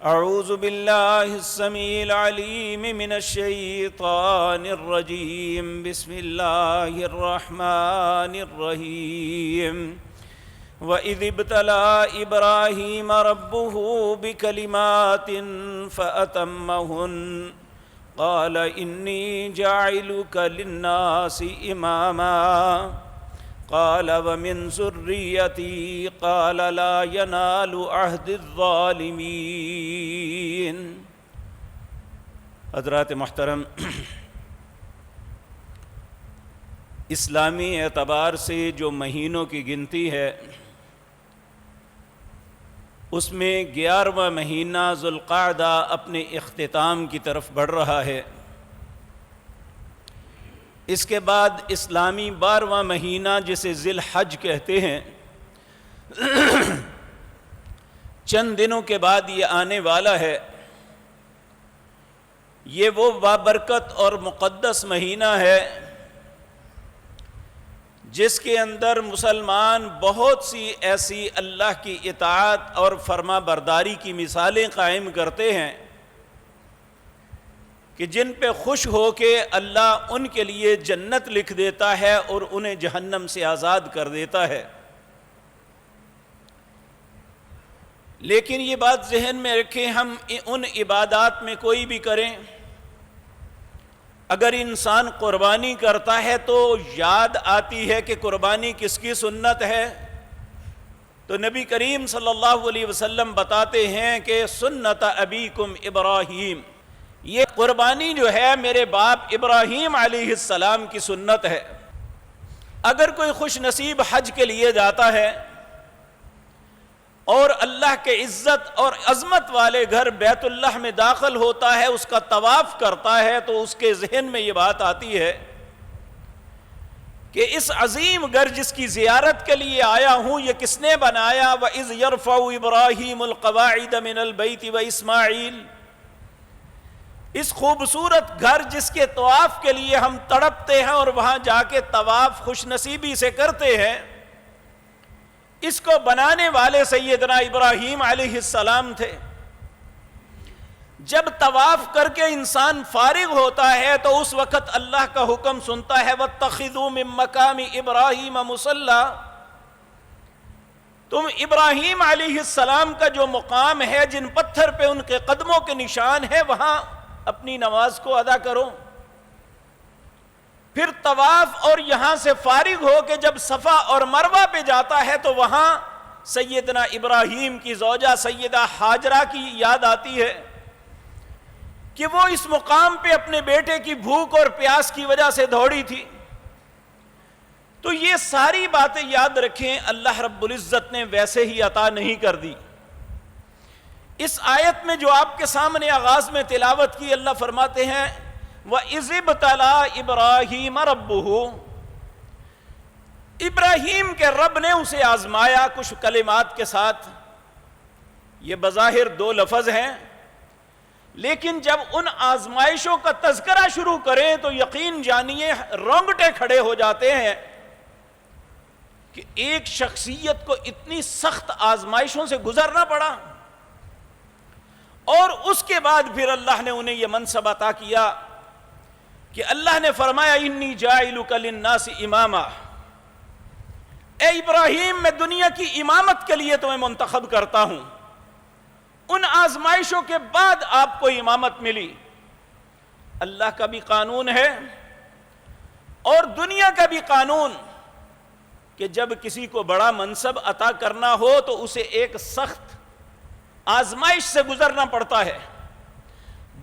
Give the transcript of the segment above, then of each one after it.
اعوذ باللہ السمیع العلیم من الشیطان الرجیم بسم اللہ الرحمن الرحیم وَإِذِ ابْتَلَىٰ إِبْرَاهِيمَ رَبُّهُ بِكَلِمَاتٍ فَأَتَمَّهُنَّ قَالَ إِنِّي جَاعِلُكَ لِلنَّاسِ إِمَامًا قَالَ وَمِنْ ذُرِّيَّتِي قَالَ لَا يَنَالُ عَهْدِ الظَّالِمِينَ۔ حضرات محترم، اسلامی اعتبار سے جو مہینوں کی گنتی ہے اس میں 11واں مہینہ ذوالقعدہ اپنے اختتام کی طرف بڑھ رہا ہے۔ اس کے بعد اسلامی 12واں مہینہ جسے ذی الحج کہتے ہیں چند دنوں کے بعد یہ آنے والا ہے۔ یہ وہ بابرکت اور مقدس مہینہ ہے جس کے اندر مسلمان بہت سی ایسی اللہ کی اطاعت اور فرما برداری کی مثالیں قائم کرتے ہیں کہ جن پہ خوش ہو کے اللہ ان کے لیے جنت لکھ دیتا ہے اور انہیں جہنم سے آزاد کر دیتا ہے۔ لیکن یہ بات ذہن میں رکھیں، ہم ان عبادات میں کوئی بھی کریں، اگر انسان قربانی کرتا ہے تو یاد آتی ہے کہ قربانی کس کی سنت ہے، تو نبی کریم صلی اللہ علیہ وسلم بتاتے ہیں کہ سنت ابیکم ابراہیم، یہ قربانی جو ہے میرے باپ ابراہیم علیہ السلام کی سنت ہے۔ اگر کوئی خوش نصیب حج کے لیے جاتا ہے اور اللہ کے عزت اور عظمت والے گھر بیت اللہ میں داخل ہوتا ہے، اس کا طواف کرتا ہے، تو اس کے ذہن میں یہ بات آتی ہے کہ اس عظیم گھر جس کی زیارت کے لیے آیا ہوں یہ کس نے بنایا؟ وَإِذْ يَرْفَعُ إِبْرَاهِيمُ الْقَوَاعِدَ مِنَ الْبَيْتِ وَإِسْمَاعِيلُ، اس خوبصورت گھر جس کے طواف کے لیے ہم تڑپتے ہیں اور وہاں جا کے طواف خوش نصیبی سے کرتے ہیں، اس کو بنانے والے سیدنا ابراہیم علیہ السلام تھے۔ جب طواف کر کے انسان فارغ ہوتا ہے تو اس وقت اللہ کا حکم سنتا ہے وَاتَّخِذُوا مِن مَّقَامِ إِبْرَاهِيمَ مُصَلًّى، تم ابراہیم علیہ السلام کا جو مقام ہے، جن پتھر پہ ان کے قدموں کے نشان ہے، وہاں اپنی نماز کو ادا کرو۔ پھر طواف اور یہاں سے فارغ ہو کے جب صفا اور مروہ پہ جاتا ہے تو وہاں سیدنا ابراہیم کی زوجہ سیدہ ہاجرہ کی یاد آتی ہے کہ وہ اس مقام پہ اپنے بیٹے کی بھوک اور پیاس کی وجہ سے دوڑی تھی۔ تو یہ ساری باتیں یاد رکھیں، اللہ رب العزت نے ویسے ہی عطا نہیں کر دی۔ اس آیت میں جو آپ کے سامنے آغاز میں تلاوت کی، اللہ فرماتے ہیں وَإِذِ ابْتَلَىٰ إِبْرَاهِيمَ رَبُّهُ، ابراہیم کے رب نے اسے آزمایا کچھ کلمات کے ساتھ۔ یہ بظاہر دو لفظ ہیں، لیکن جب ان آزمائشوں کا تذکرہ شروع کریں تو یقین جانیے رونگٹے کھڑے ہو جاتے ہیں کہ ایک شخصیت کو اتنی سخت آزمائشوں سے گزرنا پڑا، اور اس کے بعد پھر اللہ نے انہیں یہ منصب عطا کیا کہ اللہ نے فرمایا انی جاعلک للناس اماما، اے ابراہیم میں دنیا کی امامت کے لیے تمہیں منتخب کرتا ہوں۔ ان آزمائشوں کے بعد آپ کو امامت ملی۔ اللہ کا بھی قانون ہے اور دنیا کا بھی قانون کہ جب کسی کو بڑا منصب عطا کرنا ہو تو اسے ایک سخت آزمائش سے گزرنا پڑتا ہے،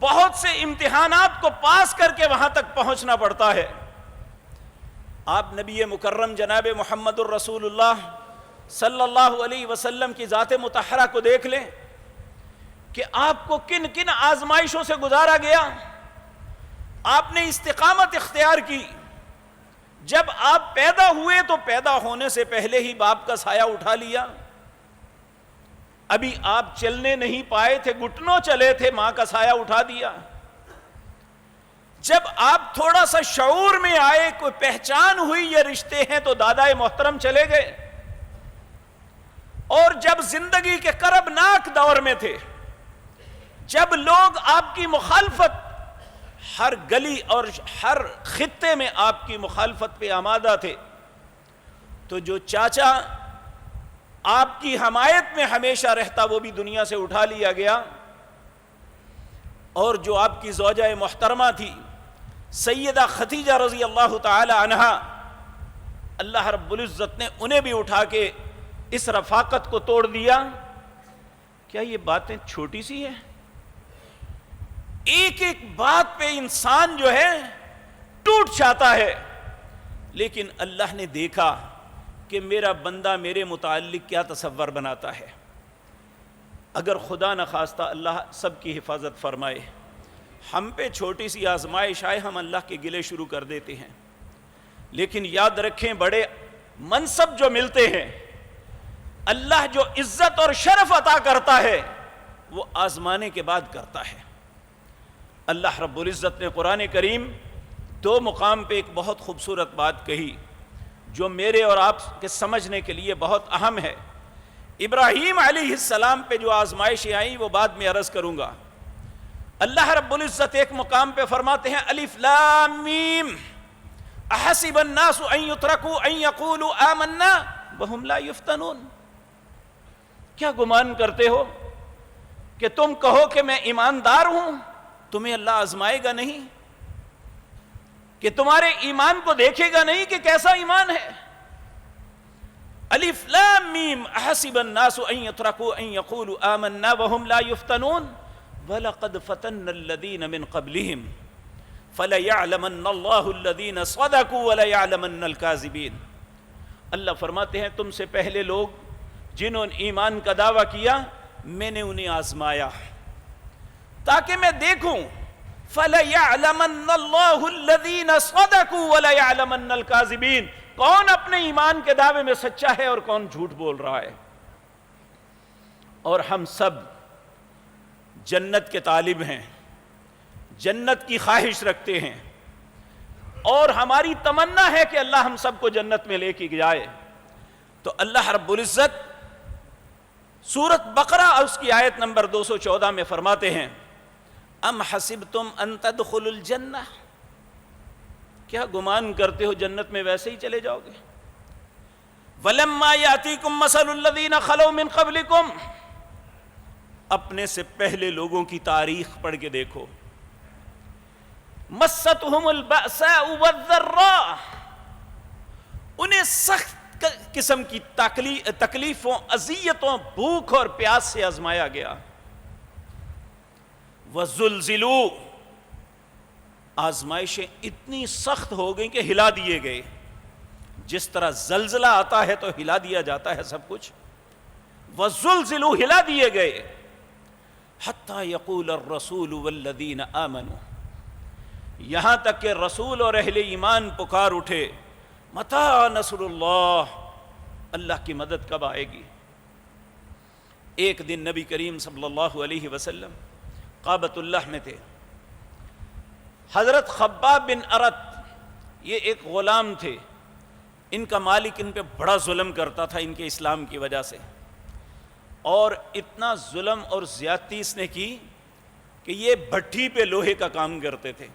بہت سے امتحانات کو پاس کر کے وہاں تک پہنچنا پڑتا ہے۔ آپ نبی مکرم جناب محمد الرسول اللہ صلی اللہ علیہ وسلم کی ذات مطہرہ کو دیکھ لیں کہ آپ کو کن کن آزمائشوں سے گزارا گیا۔ آپ نے استقامت اختیار کی۔ جب آپ پیدا ہوئے تو پیدا ہونے سے پہلے ہی باپ کا سایہ اٹھا لیا، ابھی آپ چلنے نہیں پائے تھے، گھٹنوں چلے تھے، ماں کا سایہ اٹھا دیا۔ جب آپ تھوڑا سا شعور میں آئے، کوئی پہچان ہوئی یہ رشتے ہیں، تو دادا محترم چلے گئے، اور جب زندگی کے کربناک دور میں تھے جب لوگ آپ کی مخالفت، ہر گلی اور ہر خطے میں آپ کی مخالفت پہ آمادہ تھے، تو جو چاچا آپ کی حمایت میں ہمیشہ رہتا وہ بھی دنیا سے اٹھا لیا گیا، اور جو آپ کی زوجہ محترمہ تھی سیدہ خدیجہ رضی اللہ تعالی عنہا، اللہ رب العزت نے انہیں بھی اٹھا کے اس رفاقت کو توڑ دیا۔ کیا یہ باتیں چھوٹی سی ہیں؟ ایک ایک بات پہ انسان جو ہے ٹوٹ جاتا ہے، لیکن اللہ نے دیکھا کہ میرا بندہ میرے متعلق کیا تصور بناتا ہے۔ اگر خدا نخواستہ اللہ سب کی حفاظت فرمائے، ہم پہ چھوٹی سی آزمائش آئے ہم اللہ کے گلے شروع کر دیتے ہیں، لیکن یاد رکھیں بڑے منصب جو ملتے ہیں، اللہ جو عزت اور شرف عطا کرتا ہے وہ آزمانے کے بعد کرتا ہے۔ اللہ رب العزت نے قرآن کریم 2 مقام پہ ایک بہت خوبصورت بات کہی جو میرے اور آپ کے سمجھنے کے لیے بہت اہم ہے۔ ابراہیم علیہ السلام پہ جو آزمائشیں آئیں وہ بعد میں عرض کروں گا۔ اللہ رب العزت ایک مقام پہ فرماتے ہیں الف لام میم احسب الناس ان یترکوا ان یقولوا آمنا وهم لا یفتنون۔ کیا گمان کرتے ہو کہ تم کہو کہ میں ایماندار ہوں، تمہیں اللہ آزمائے گا نہیں؟ کہ تمہارے ایمان کو دیکھے گا نہیں کہ کیسا ایمان ہے؟ الف لام میم احسب الناس ان یترکوا ان یقولوا آمنا وهم لا یفتنون وَلَقَدْ فَتَنَّ الَّذِينَ مِنْ قَبْلِهِمْ فَلَيَعْلَمَنَّ اللَّهُ الَّذِينَ صَدَقُوا وَلَيَعْلَمَنَّ الْكَاذِبِينَ۔ اللہ فرماتے ہیں تم سے پہلے لوگ جنہوں نے ایمان کا دعویٰ کیا میں نے انہیں آزمایا تاکہ میں دیکھوں فَلَيَعْلَمَنَّ اللَّهُ الَّذِينَ صَدَقُوا وَلَيَعْلَمَنَّ الْكَاذِبِينَ، کون اپنے ایمان کے دعوے میں سچا ہے اور کون جھوٹ بول رہا ہے۔ اور ہم سب جنت کے طالب ہیں، جنت کی خواہش رکھتے ہیں، اور ہماری تمنا ہے کہ اللہ ہم سب کو جنت میں لے کے جائے۔ تو اللہ رب العزت سورۃ بقرہ اور اس کی آیت نمبر 214 میں فرماتے ہیں ام حسبتم ان تدخلوا الجنہ، کیا گمان کرتے ہو جنت میں ویسے ہی چلے جاؤ گے؟ ولما یاتیکم مثل الذین خلوا من قبلکم، اپنے سے پہلے لوگوں کی تاریخ پڑھ کے دیکھو، مستہم البأساء والضراء، انہیں سخت قسم کی تکلیفوں، اذیتوں، بھوک اور پیاس سے آزمایا گیا۔ وزلزلوا، آزمائشیں اتنی سخت ہو گئیں کہ ہلا دیے گئے، جس طرح زلزلہ آتا ہے تو ہلا دیا جاتا ہے سب کچھ، وزلزلوا، ہلا دیے گئے، حتی یقول الرسول والذین آمنوا، یہاں تک کہ رسول اور اہل ایمان پکار اٹھے متی نصر اللہ، اللہ کی مدد کب آئے گی؟ ایک دن نبی کریم صلی اللہ علیہ وسلم کعبۃ اللہ میں تھے، حضرت خباب بن ارت، یہ ایک غلام تھے، ان کا مالک ان پہ بڑا ظلم کرتا تھا ان کے اسلام کی وجہ سے، اور اتنا ظلم اور زیادتی اس نے کی کہ یہ بھٹی پہ لوہے کا کام کرتے تھے۔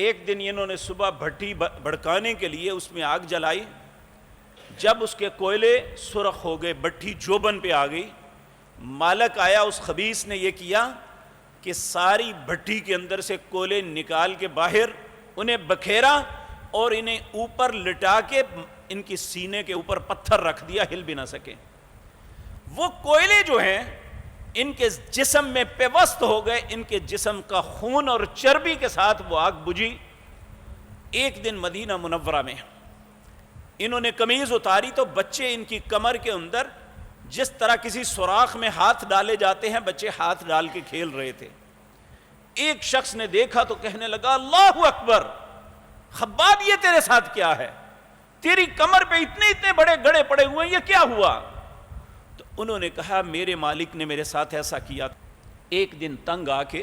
ایک دن انہوں نے صبح بھٹی بھڑکانے کے لیے اس میں آگ جلائی، جب اس کے کوئلے سرخ ہو گئے، بھٹی جوبن پہ آ گئی، مالک آیا، اس خبیث نے یہ کیا کہ ساری بھٹی کے اندر سے کوئلے نکال کے باہر انہیں بکھیرا اور انہیں اوپر لٹا کے ان کی سینے کے اوپر پتھر رکھ دیا، ہل بھی نہ سکے۔ وہ کوئلے جو ہیں ان کے جسم میں پیوست ہو گئے، ان کے جسم کا خون اور چربی کے ساتھ وہ آگ بجھی۔ ایک دن مدینہ منورہ میں انہوں نے قمیض اتاری تو بچے ان کی کمر کے اندر جس طرح کسی سوراخ میں ہاتھ ڈالے جاتے ہیں، بچے ہاتھ ڈال کے کھیل رہے تھے۔ ایک شخص نے دیکھا تو کہنے لگا اللہ اکبر، خباب یہ تیرے ساتھ کیا ہے؟ تیری کمر پہ اتنے اتنے بڑے گڑے پڑے ہوئے ہیں، یہ کیا ہوا؟ تو انہوں نے کہا میرے مالک نے میرے ساتھ ایسا کیا۔ ایک دن تنگ آ کے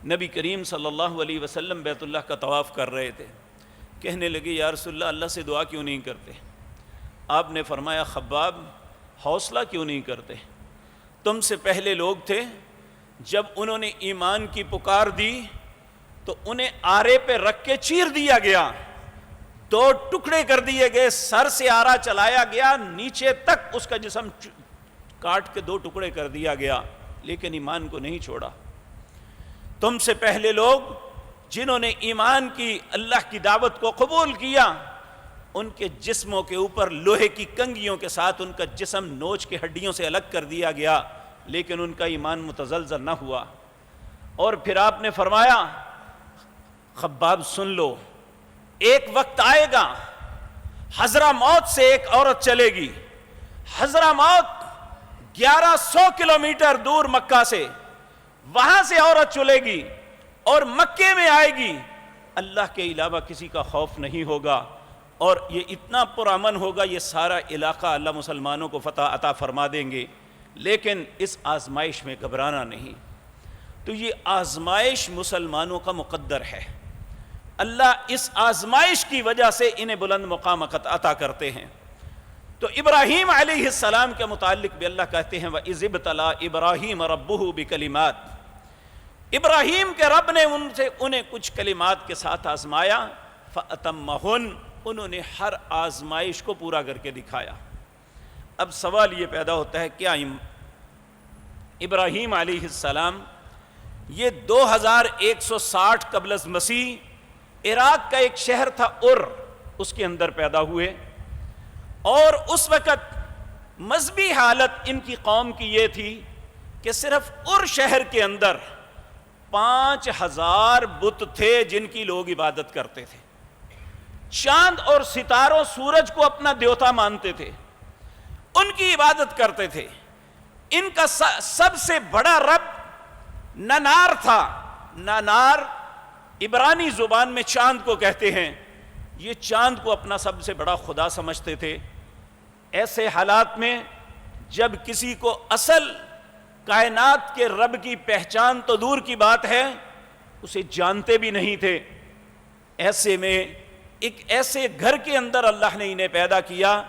نبی کریم صلی اللہ علیہ وسلم بیت اللہ کا طواف کر رہے تھے، کہنے لگے یا رسول اللہ، اللہ سے دعا کیوں نہیں کرتے؟ آپ نے فرمایا خباب حوصلہ کیوں نہیں کرتے؟ تم سے پہلے لوگ تھے جب انہوں نے ایمان کی پکار دی تو انہیں آرے پہ رکھ کے چیر دیا گیا، 2 ٹکڑے کر دیے گئے، سر سے آرا چلایا گیا، نیچے تک اس کا جسم کاٹ کے 2 ٹکڑے کر دیا گیا، لیکن ایمان کو نہیں چھوڑا۔ تم سے پہلے لوگ جنہوں نے ایمان کی، اللہ کی دعوت کو قبول کیا، ان کے جسموں کے اوپر لوہے کی کنگھیوں کے ساتھ ان کا جسم نوچ کے ہڈیوں سے الگ کر دیا گیا، لیکن ان کا ایمان متزلزل نہ ہوا۔ اور پھر آپ نے فرمایا خباب سن لو، ایک وقت آئے گا حضرموت سے ایک عورت چلے گی، حضرموت 1100 کلومیٹر دور مکہ سے، وہاں سے عورت چلے گی اور مکے میں آئے گی، اللہ کے علاوہ کسی کا خوف نہیں ہوگا، اور یہ اتنا پرامن ہوگا، یہ سارا علاقہ اللہ مسلمانوں کو فتح عطا فرما دیں گے، لیکن اس آزمائش میں گھبرانا نہیں۔ تو یہ آزمائش مسلمانوں کا مقدر ہے، اللہ اس آزمائش کی وجہ سے انہیں بلند مقام عطا کرتے ہیں۔ تو ابراہیم علیہ السلام کے متعلق بھی اللہ کہتے ہیں وَإِذِ ابْتَلَىٰ إِبْرَاهِيمَ رَبُّهُ بِكَلِمَاتٍ، ابراہیم کے رب نے انہیں کچھ کلمات کے ساتھ آزمایا، فَأَتَمَّهُنَّ، انہوں نے ہر آزمائش کو پورا کر کے دکھایا۔ اب سوال یہ پیدا ہوتا ہے کیا ابراہیم علیہ السلام یہ 2160 قبل از مسیح عراق کا ایک شہر تھا اس کے اندر پیدا ہوئے، اور اس وقت مذہبی حالت ان کی قوم کی یہ تھی کہ صرف شہر کے اندر 5000 بت تھے جن کی لوگ عبادت کرتے تھے، چاند اور ستاروں سورج کو اپنا دیوتا مانتے تھے، ان کی عبادت کرتے تھے۔ ان کا سب سے بڑا رب ننار تھا، ننار عبرانی زبان میں چاند کو کہتے ہیں، یہ چاند کو اپنا سب سے بڑا خدا سمجھتے تھے۔ ایسے حالات میں جب کسی کو اصل کائنات کے رب کی پہچان تو دور کی بات ہے، اسے جانتے بھی نہیں تھے، ایسے میں ایک ایسے گھر کے اندر اللہ نے انہیں پیدا کیا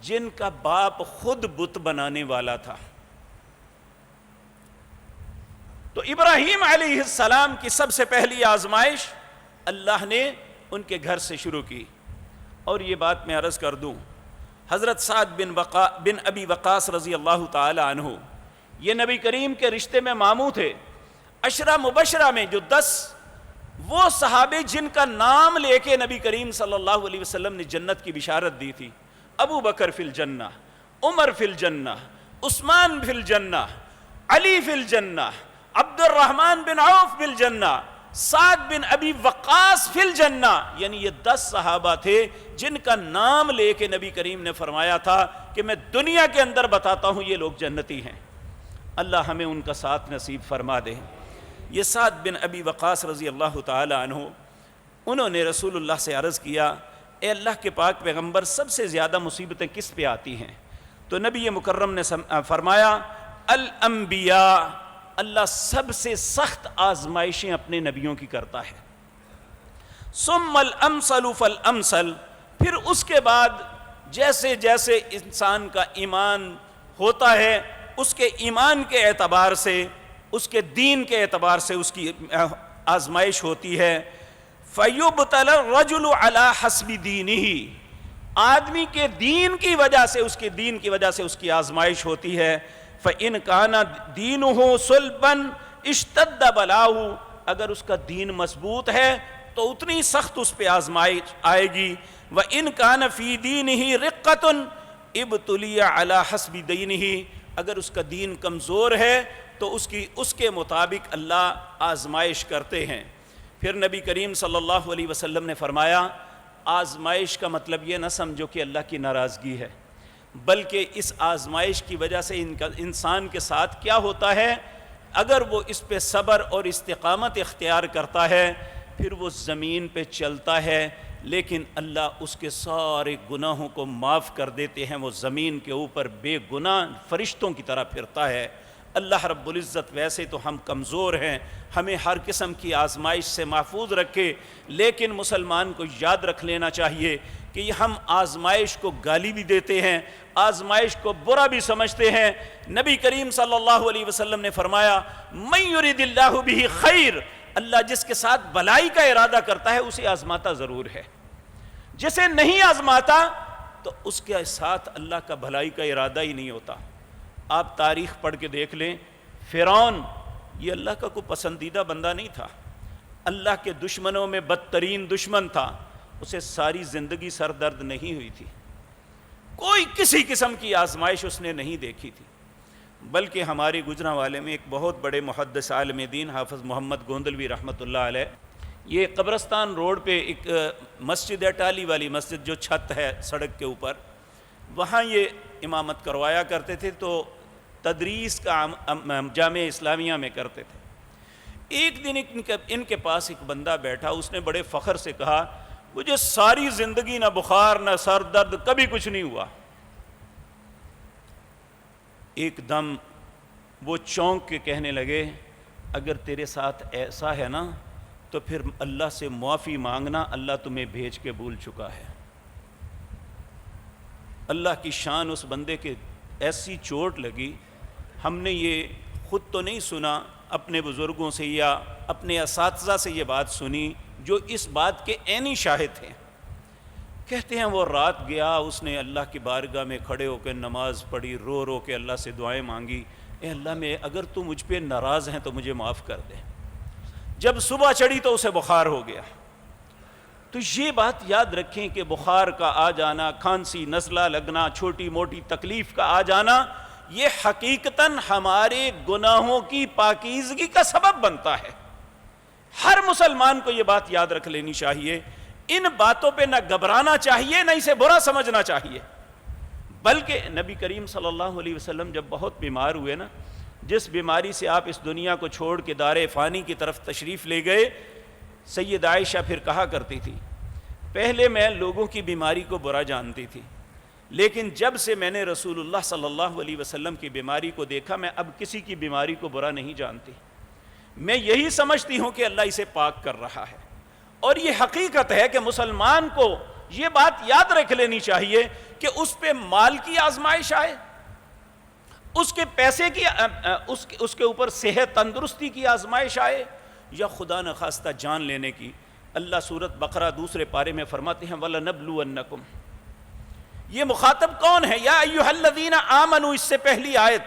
جن کا باپ خود بت بنانے والا تھا۔ تو ابراہیم علیہ السلام کی سب سے پہلی آزمائش اللہ نے ان کے گھر سے شروع کی۔ اور یہ بات میں عرض کر دوں، حضرت سعد بن ابی وقاص رضی اللہ تعالی عنہ، یہ نبی کریم کے رشتے میں ماموں تھے۔ عشرہ مبشرہ میں جو 10 وہ صحابے جن کا نام لے کے نبی کریم صلی اللہ علیہ وسلم نے جنت کی بشارت دی تھی، ابو بکر فی الجنہ، عمر فی الجنہ، عثمان فی الجنہ، علی فی الجنہ، عبد الرحمن بن عوف فی الجنہ، سعد بن ابی وقاص فی الجنہ، یعنی یہ 10 صحابہ تھے جن کا نام لے کے نبی کریم نے فرمایا تھا کہ میں دنیا کے اندر بتاتا ہوں یہ لوگ جنتی ہیں، اللہ ہمیں ان کا ساتھ نصیب فرما دے۔ یہ سعد بن ابی وقاص رضی اللہ تعالی عنہ، انہوں نے رسول اللہ سے عرض کیا اے اللہ کے پاک پیغمبر، سب سے زیادہ مصیبتیں کس پہ آتی ہیں؟ تو نبی مکرم نے فرمایا الانبیاء، اللہ سب سے سخت آزمائشیں اپنے نبیوں کی کرتا ہے، ثم الامثل فالامثل، پھر اس کے بعد جیسے جیسے انسان کا ایمان ہوتا ہے اس کے ایمان کے اعتبار سے، اس کے دین کے اعتبار سے اس کی آزمائش ہوتی ہے۔ فَيُبْتَلَى الرَّجُلُ عَلَى حَسْبِ دِينِهِ، آدمی کے دین کی وجہ سے، اس کے دین کی وجہ سے اس کی آزمائش ہوتی ہے۔ فَإِنْ كَانَ دِينُهُ صُلْبًا اشْتَدَّ بَلَاؤُهُ، اگر اس کا دین مضبوط ہے تو اتنی سخت اس پہ آزمائش آئے گی۔ وَإِنْ كَانَ فِي دِينِهِ رِقَّةٌ ابْتُلِيَ عَلَى حَسْبِ دِينِهِ، اگر اس کا دین کمزور ہے تو اس کے مطابق اللہ آزمائش کرتے ہیں۔ پھر نبی کریم صلی اللہ علیہ وسلم نے فرمایا آزمائش کا مطلب یہ نہ سمجھو کہ اللہ کی ناراضگی ہے، بلکہ اس آزمائش کی وجہ سے انسان کے ساتھ کیا ہوتا ہے، اگر وہ اس پہ صبر اور استقامت اختیار کرتا ہے پھر وہ زمین پہ چلتا ہے، لیکن اللہ اس کے سارے گناہوں کو معاف کر دیتے ہیں، وہ زمین کے اوپر بے گناہ فرشتوں کی طرح پھرتا ہے۔ اللہ رب العزت ویسے تو ہم کمزور ہیں، ہمیں ہر قسم کی آزمائش سے محفوظ رکھے، لیکن مسلمان کو یاد رکھ لینا چاہیے کہ ہم آزمائش کو گالی بھی دیتے ہیں، آزمائش کو برا بھی سمجھتے ہیں۔ نبی کریم صلی اللہ علیہ وسلم نے فرمایا من یرید اللہ بہ خیر، اللہ جس کے ساتھ بھلائی کا ارادہ کرتا ہے اسے آزماتا ضرور ہے، جسے نہیں آزماتا تو اس کے ساتھ اللہ کا بھلائی کا ارادہ ہی نہیں ہوتا۔ آپ تاریخ پڑھ کے دیکھ لیں، فرعون یہ اللہ کا کوئی پسندیدہ بندہ نہیں تھا، اللہ کے دشمنوں میں بدترین دشمن تھا، اسے ساری زندگی سر درد نہیں ہوئی تھی، کوئی کسی قسم کی آزمائش اس نے نہیں دیکھی تھی۔ بلکہ ہمارے گجرا والے میں ایک بہت بڑے محدث عالم دین حافظ محمد گوندلوی رحمۃ اللہ علیہ، یہ قبرستان روڈ پہ ایک مسجد ہے، ٹالی والی مسجد جو چھت ہے سڑک کے اوپر، وہاں یہ امامت کروایا کرتے تھے، تو تدریس کا جامعہ اسلامیہ میں کرتے تھے۔ ایک دن ان کے پاس ایک بندہ بیٹھا، اس نے بڑے فخر سے کہا مجھے ساری زندگی نہ بخار نہ سر درد کبھی کچھ نہیں ہوا۔ ایک دم وہ چونک کے کہنے لگے اگر تیرے ساتھ ایسا ہے نا تو پھر اللہ سے معافی مانگنا، اللہ تمہیں بھیج کے بھول چکا ہے۔ اللہ کی شان اس بندے کے ایسی چوٹ لگی، ہم نے یہ خود تو نہیں سنا، اپنے بزرگوں سے یا اپنے اساتذہ سے یہ بات سنی جو اس بات کے عینی شاہد ہیں۔ کہتے ہیں وہ رات گیا، اس نے اللہ کی بارگاہ میں کھڑے ہو کے نماز پڑھی، رو رو کے اللہ سے دعائیں مانگی، اے اللہ میں اگر تو مجھ پہ ناراض ہیں تو مجھے معاف کر دے۔ جب صبح چڑھی تو اسے بخار ہو گیا۔ تو یہ بات یاد رکھیں کہ بخار کا آ جانا، کھانسی نزلہ لگنا، چھوٹی موٹی تکلیف کا آ جانا، یہ حقیقتاً ہمارے گناہوں کی پاکیزگی کا سبب بنتا ہے۔ ہر مسلمان کو یہ بات یاد رکھ لینی چاہیے، ان باتوں پہ نہ گھبرانا چاہیے نہ اسے برا سمجھنا چاہیے۔ بلکہ نبی کریم صلی اللہ علیہ وسلم جب بہت بیمار ہوئے نا، جس بیماری سے آپ اس دنیا کو چھوڑ کے دار فانی کی طرف تشریف لے گئے، سید عائشہ پھر کہا کرتی تھی پہلے میں لوگوں کی بیماری کو برا جانتی تھی، لیکن جب سے میں نے رسول اللہ صلی اللہ علیہ وسلم کی بیماری کو دیکھا میں اب کسی کی بیماری کو برا نہیں جانتی، میں یہی سمجھتی ہوں کہ اللہ اسے پاک کر رہا ہے۔ اور یہ حقیقت ہے کہ مسلمان کو یہ بات یاد رکھ لینی چاہیے کہ اس پہ مال کی آزمائش آئے، اس کے پیسے کی اس کے اوپر صحت تندرستی کی آزمائش آئے، یا خدا نخواستہ جان لینے کی۔ اللہ سورۃ بقرہ دوسرے پارے میں فرماتے ہیں وَلَنَبْلُوَنَّكُمْ، یہ مخاطب کون ہے؟ یا ایھا الذین آمنوا، اس سے پہلی آیت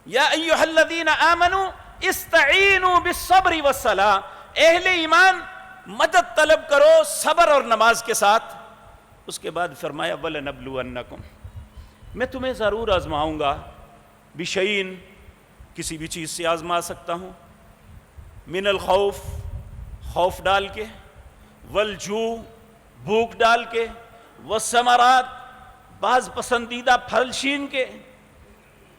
یا ایھا الذین آمنوا استعینوا بالصبر والصلاۃ، اہل ایمان مدد طلب کرو صبر اور نماز کے ساتھ۔ اس کے بعد فرمایا وَلَنَبْلُوَنَّكُمْ، میں تمہیں ضرور آزماؤں گا، بشیء، کسی بھی چیز سے آزما سکتا ہوں، من الخوف، خوف ڈال کے، والجوع، بھوک ڈال کے، والثمرات، بعض پسندیدہ پھل چھین کے،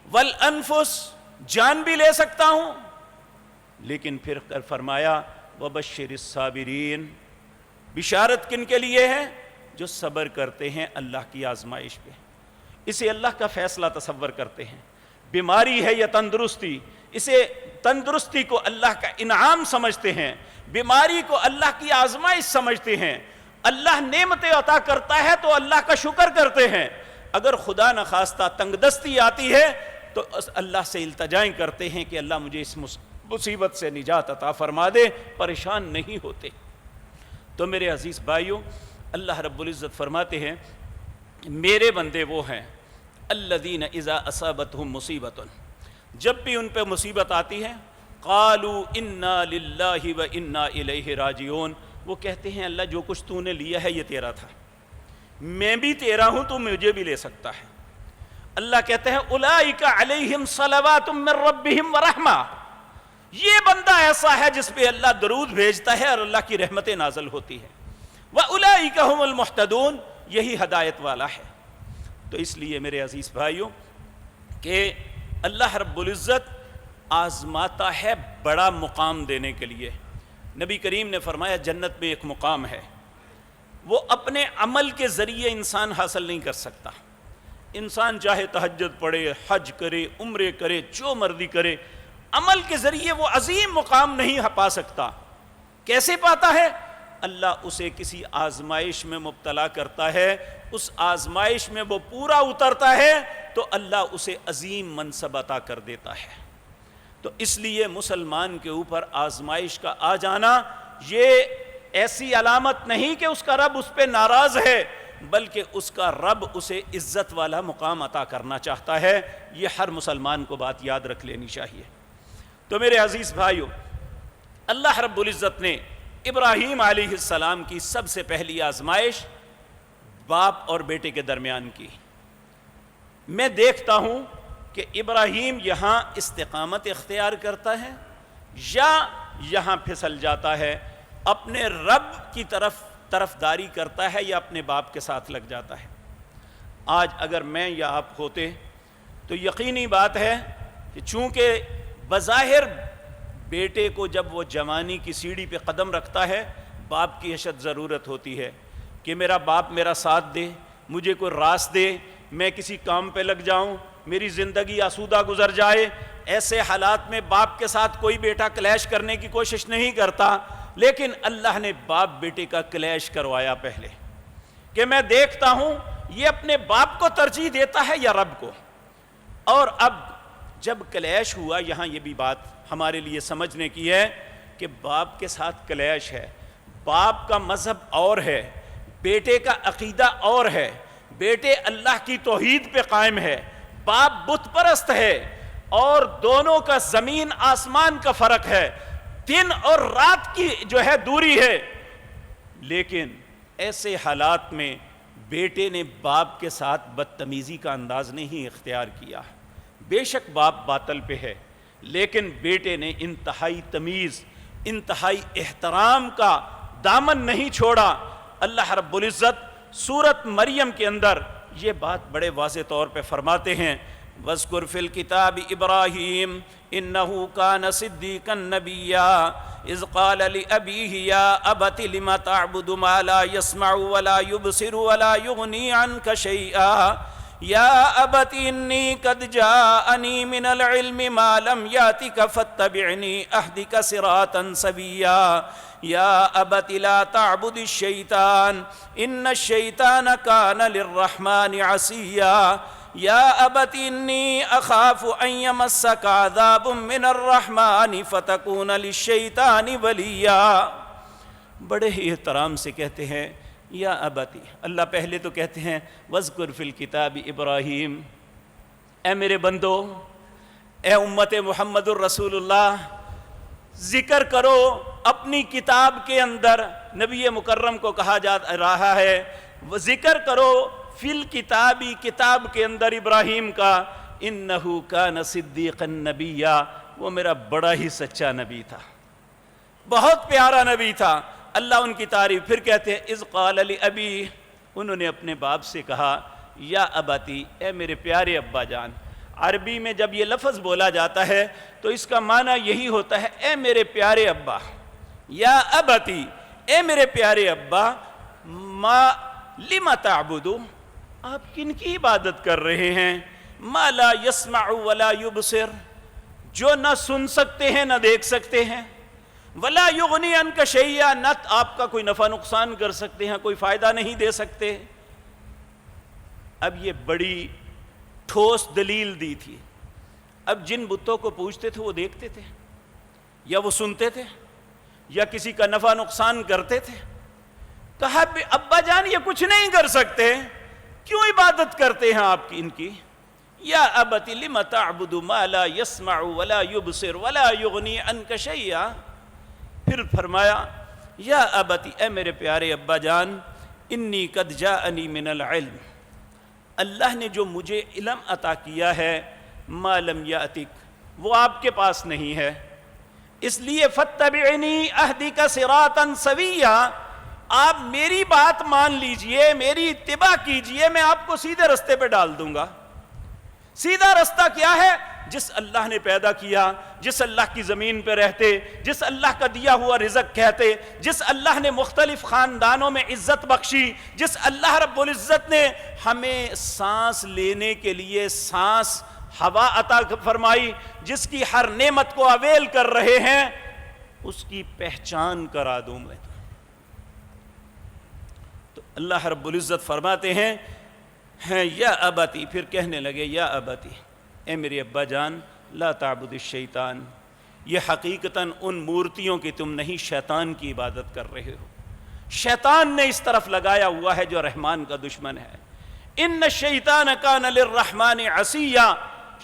والانفس، جان بھی لے سکتا ہوں۔ لیکن پھر فرمایا وبشر الصابرین، بشارت کن کے لیے ہے؟ جو صبر کرتے ہیں اللہ کی آزمائش پہ، اسے اللہ کا فیصلہ تصور کرتے ہیں۔ بیماری ہے یا تندرستی، اسے تندرستی کو اللہ کا انعام سمجھتے ہیں، بیماری کو اللہ کی آزمائش سمجھتے ہیں۔ اللہ نعمتیں عطا کرتا ہے تو اللہ کا شکر کرتے ہیں، اگر خدا نخواستہ تنگ دستی آتی ہے تو اللہ سے التجائیں کرتے ہیں کہ اللہ مجھے اس مصیبت سے نجات عطا فرما دے، پریشان نہیں ہوتے۔ تو میرے عزیز بھائیوں، اللہ رب العزت فرماتے ہیں میرے بندے وہ ہیں الذین اذا اصابتہم مصیبۃ، جب بھی ان پہ مصیبت آتی ہے قالوا انا للہ و انا الیہ راجعون، وہ کہتے ہیں اللہ جو کچھ تو نے لیا ہے یہ تیرا تھا، میں بھی تیرا ہوں تو مجھے بھی لے سکتا ہے۔ اللہ کہتے ہیں اولئک علیہم صلوات من ربہم ورحمہ، یہ بندہ ایسا ہے جس پہ اللہ درود بھیجتا ہے اور اللہ کی رحمتیں نازل ہوتی ہے، وَأُولَئِكَ هُمُ الْمُحْتَدُونَ، یہی ہدایت والا ہے۔ تو اس لیے میرے عزیز بھائیوں کہ اللہ رب العزت آزماتا ہے بڑا مقام دینے کے لیے۔ نبی کریم نے فرمایا جنت میں ایک مقام ہے، وہ اپنے عمل کے ذریعے انسان حاصل نہیں کر سکتا، انسان چاہے تہجد پڑھے، حج کرے، عمرے کرے، جو مرضی کرے، عمل کے ذریعے وہ عظیم مقام نہیں پا سکتا۔ کیسے پاتا ہے؟ اللہ اسے کسی آزمائش میں مبتلا کرتا ہے، اس آزمائش میں وہ پورا اترتا ہے تو اللہ اسے عظیم منصب عطا کر دیتا ہے۔ تو اس لیے مسلمان کے اوپر آزمائش کا آ جانا یہ ایسی علامت نہیں کہ اس کا رب اس پہ ناراض ہے، بلکہ اس کا رب اسے عزت والا مقام عطا کرنا چاہتا ہے۔ یہ ہر مسلمان کو بات یاد رکھ لینی چاہیے۔ تو میرے عزیز بھائیو، اللہ رب العزت نے ابراہیم علیہ السلام کی سب سے پہلی آزمائش باپ اور بیٹے کے درمیان کی۔ میں دیکھتا ہوں کہ ابراہیم یہاں استقامت اختیار کرتا ہے یا یہاں پھسل جاتا ہے، اپنے رب کی طرفداری کرتا ہے یا اپنے باپ کے ساتھ لگ جاتا ہے۔ آج اگر میں یا آپ ہوتے تو یقینی بات ہے کہ چونکہ بظاہر بیٹے کو جب وہ جوانی کی سیڑھی پہ قدم رکھتا ہے، باپ کی اشد ضرورت ہوتی ہے کہ میرا باپ میرا ساتھ دے، مجھے کوئی راس دے، میں کسی کام پہ لگ جاؤں، میری زندگی آسودہ گزر جائے۔ ایسے حالات میں باپ کے ساتھ کوئی بیٹا کلیش کرنے کی کوشش نہیں کرتا، لیکن اللہ نے باپ بیٹے کا کلیش کروایا پہلے، کہ میں دیکھتا ہوں یہ اپنے باپ کو ترجیح دیتا ہے یا رب کو۔ اور اب جب کلیش ہوا، یہاں یہ بھی بات ہمارے لیے سمجھنے کی ہے کہ باپ کے ساتھ کلیش ہے، باپ کا مذہب اور ہے، بیٹے کا عقیدہ اور ہے، بیٹے اللہ کی توحید پہ قائم ہے، باپ بت پرست ہے، اور دونوں کا زمین آسمان کا فرق ہے، دن اور رات کی جو ہے دوری ہے۔ لیکن ایسے حالات میں بیٹے نے باپ کے ساتھ بدتمیزی کا انداز نہیں اختیار کیا۔ بے شک باپ باطل پہ ہے، لیکن بیٹے نے انتہائی تمیز، انتہائی احترام کا دامن نہیں چھوڑا۔ اللہ رب العزت سورۃ مریم کے اندر یہ بات بڑے واضح طور پہ فرماتے ہیں، وَاذْكُرْ فِي الْكِتَابِ إِبْرَاهِيمَ إِنَّهُ كَانَ صِدِّيقًا نَبِيًّا إِذْ قَالَ لِأَبِيهِ يَا أَبَتِ لِمَ تَعْبُدُ مَا لَا يَسْمَعُ وَلَا يُبْصِرُ وَلَا يُغْنِي عَنْكَ شَيْئًا يَا أَبَتِ إِنِّي قَدْ جَاءَنِي مِنَ الْعِلْمِ مَا لَمْ يَأْتِكَ فَاتَّبِعْنِي أَهْدِكَ صِرَاطًا سَوِيًّا يَا أَبَتِ لَا تَعْبُدِ الشَّيْطَانَ إِنَّ الشَّيْطَانَ كَانَ لِلرَّحْمَنِ عَصِيًّا يَا أَبَتِ إِنِّي أَخَافُ أَن يَمَسَّكَ عَذَابٌ مِّنَ الرَّحْمَنِ فَتَكُونَ لِلشَّيْطَانِ وَلِيًّا۔ بڑے ہی احترام سے کہتے ہیں یا ابتی۔ اللہ پہلے تو کہتے ہیں وَاذْكُرْ فِي الْكِتَابِ إِبْرَاهِيمَ، اے میرے بندو، اے امت محمد الرسول اللہ، ذکر کرو اپنی کتاب کے اندر، نبی مکرم کو کہا جا رہا ہے ذکر کرو فی الکتابی، کتاب کے اندر ابراہیم کا، انہو کان صدیقا نبیا، وہ میرا بڑا ہی سچا نبی تھا، بہت پیارا نبی تھا۔ اللہ ان کی تعریف پھر کہتے ہیں اذ قال لابی، انہوں نے اپنے باپ سے کہا یا اباتی، اے میرے پیارے ابا جان۔ عربی میں جب یہ لفظ بولا جاتا ہے تو اس کا معنی یہی ہوتا ہے اے میرے پیارے ابا، یا اباتی، اے میرے پیارے ابا، ما لما تعبدو، آپ کن کی عبادت کر رہے ہیں، ما لا يسمع ولا يبصر، جو نہ سن سکتے ہیں نہ دیکھ سکتے ہیں، ولا یغنی عنک شیئا، نہ آپ کا کوئی نفع نقصان کر سکتے ہیں، کوئی فائدہ نہیں دے سکتے۔ اب یہ بڑی ٹھوس دلیل دی تھی۔ اب جن بتوں کو پوجتے تھے وہ دیکھتے تھے یا وہ سنتے تھے یا کسی کا نفع نقصان کرتے تھے؟ کہا ابا جان یہ کچھ نہیں کر سکتے، کیوں عبادت کرتے ہیں آپ کی ان کی؟ یا ابت لم تعبد ما لا يسمع ولا يبصر ولا یغنی عنک شیئا۔ پھر فرمایا یا ابتی، اے میرے پیارے ابا جان، انی قد جاءنی من العلم، اللہ نے جو مجھے علم عطا کیا ہے، ما لم یأتک، وہ آپ کے پاس نہیں ہے، اس لیے فاتبعنی اہدک صراطا سویا، آپ میری بات مان لیجئے، میری اتباع کیجئے، میں آپ کو سیدھے رستے پہ ڈال دوں گا۔ سیدھا رستہ کیا ہے؟ جس اللہ نے پیدا کیا، جس اللہ کی زمین پہ رہتے، جس اللہ کا دیا ہوا رزق کہتے، جس اللہ نے مختلف خاندانوں میں عزت بخشی، جس اللہ رب العزت نے ہمیں سانس لینے کے لیے سانس ہوا عطا فرمائی، جس کی ہر نعمت کو اویل کر رہے ہیں، اس کی پہچان کرا دوں میں تو اللہ رب العزت فرماتے ہیں یا ابتی، پھر کہنے لگے یا ابتی، اے میرے ابا جان، لا تعبد الشیطان، یہ حقیقتاً ان مورتیوں کی تم نہیں، شیطان کی عبادت کر رہے ہو، شیطان نے اس طرف لگایا ہوا ہے جو رحمان کا دشمن ہے۔ ان الشیطان کان للرحمن عصیا،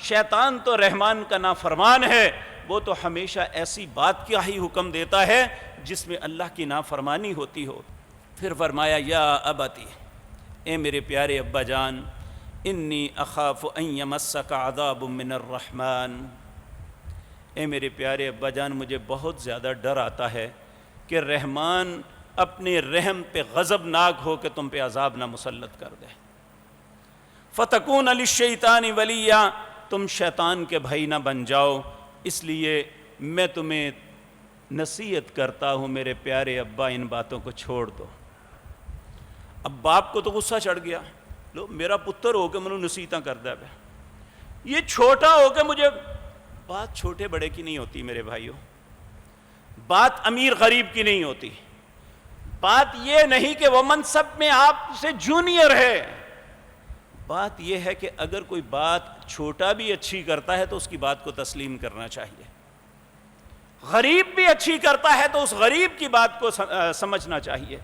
شیطان تو رحمان کا نافرمان ہے، وہ تو ہمیشہ ایسی بات کیا ہی حکم دیتا ہے جس میں اللہ کی نافرمانی ہوتی ہو۔ پھر فرمایا یا ابتی، اے میرے پیارے ابا جان، انی اخاف ان یمسک عذاب من الرحمن، اے میرے پیارے ابا جان، مجھے بہت زیادہ ڈر آتا ہے کہ رحمان اپنے رحم پہ غضبناک ہو کہ تم پہ عذاب نہ مسلط کر دے، فتکون للشیطان ولیا، تم شیطان کے بھائی نہ بن جاؤ، اس لیے میں تمہیں نصیحت کرتا ہوں میرے پیارے ابا، ان باتوں کو چھوڑ دو۔ اب باپ کو تو غصہ چڑھ گیا، لو میرا پتر ہو کے منو نصیحتاں کردا ہے، یہ چھوٹا ہو کے مجھے، بات چھوٹے بڑے کی نہیں ہوتی میرے بھائیوں، بات امیر غریب کی نہیں ہوتی، بات یہ نہیں کہ وہ منصب میں آپ سے جونیئر ہے، بات یہ ہے کہ اگر کوئی بات چھوٹا بھی اچھی کرتا ہے تو اس کی بات کو تسلیم کرنا چاہیے، غریب بھی اچھی کرتا ہے تو اس غریب کی بات کو سمجھنا چاہیے۔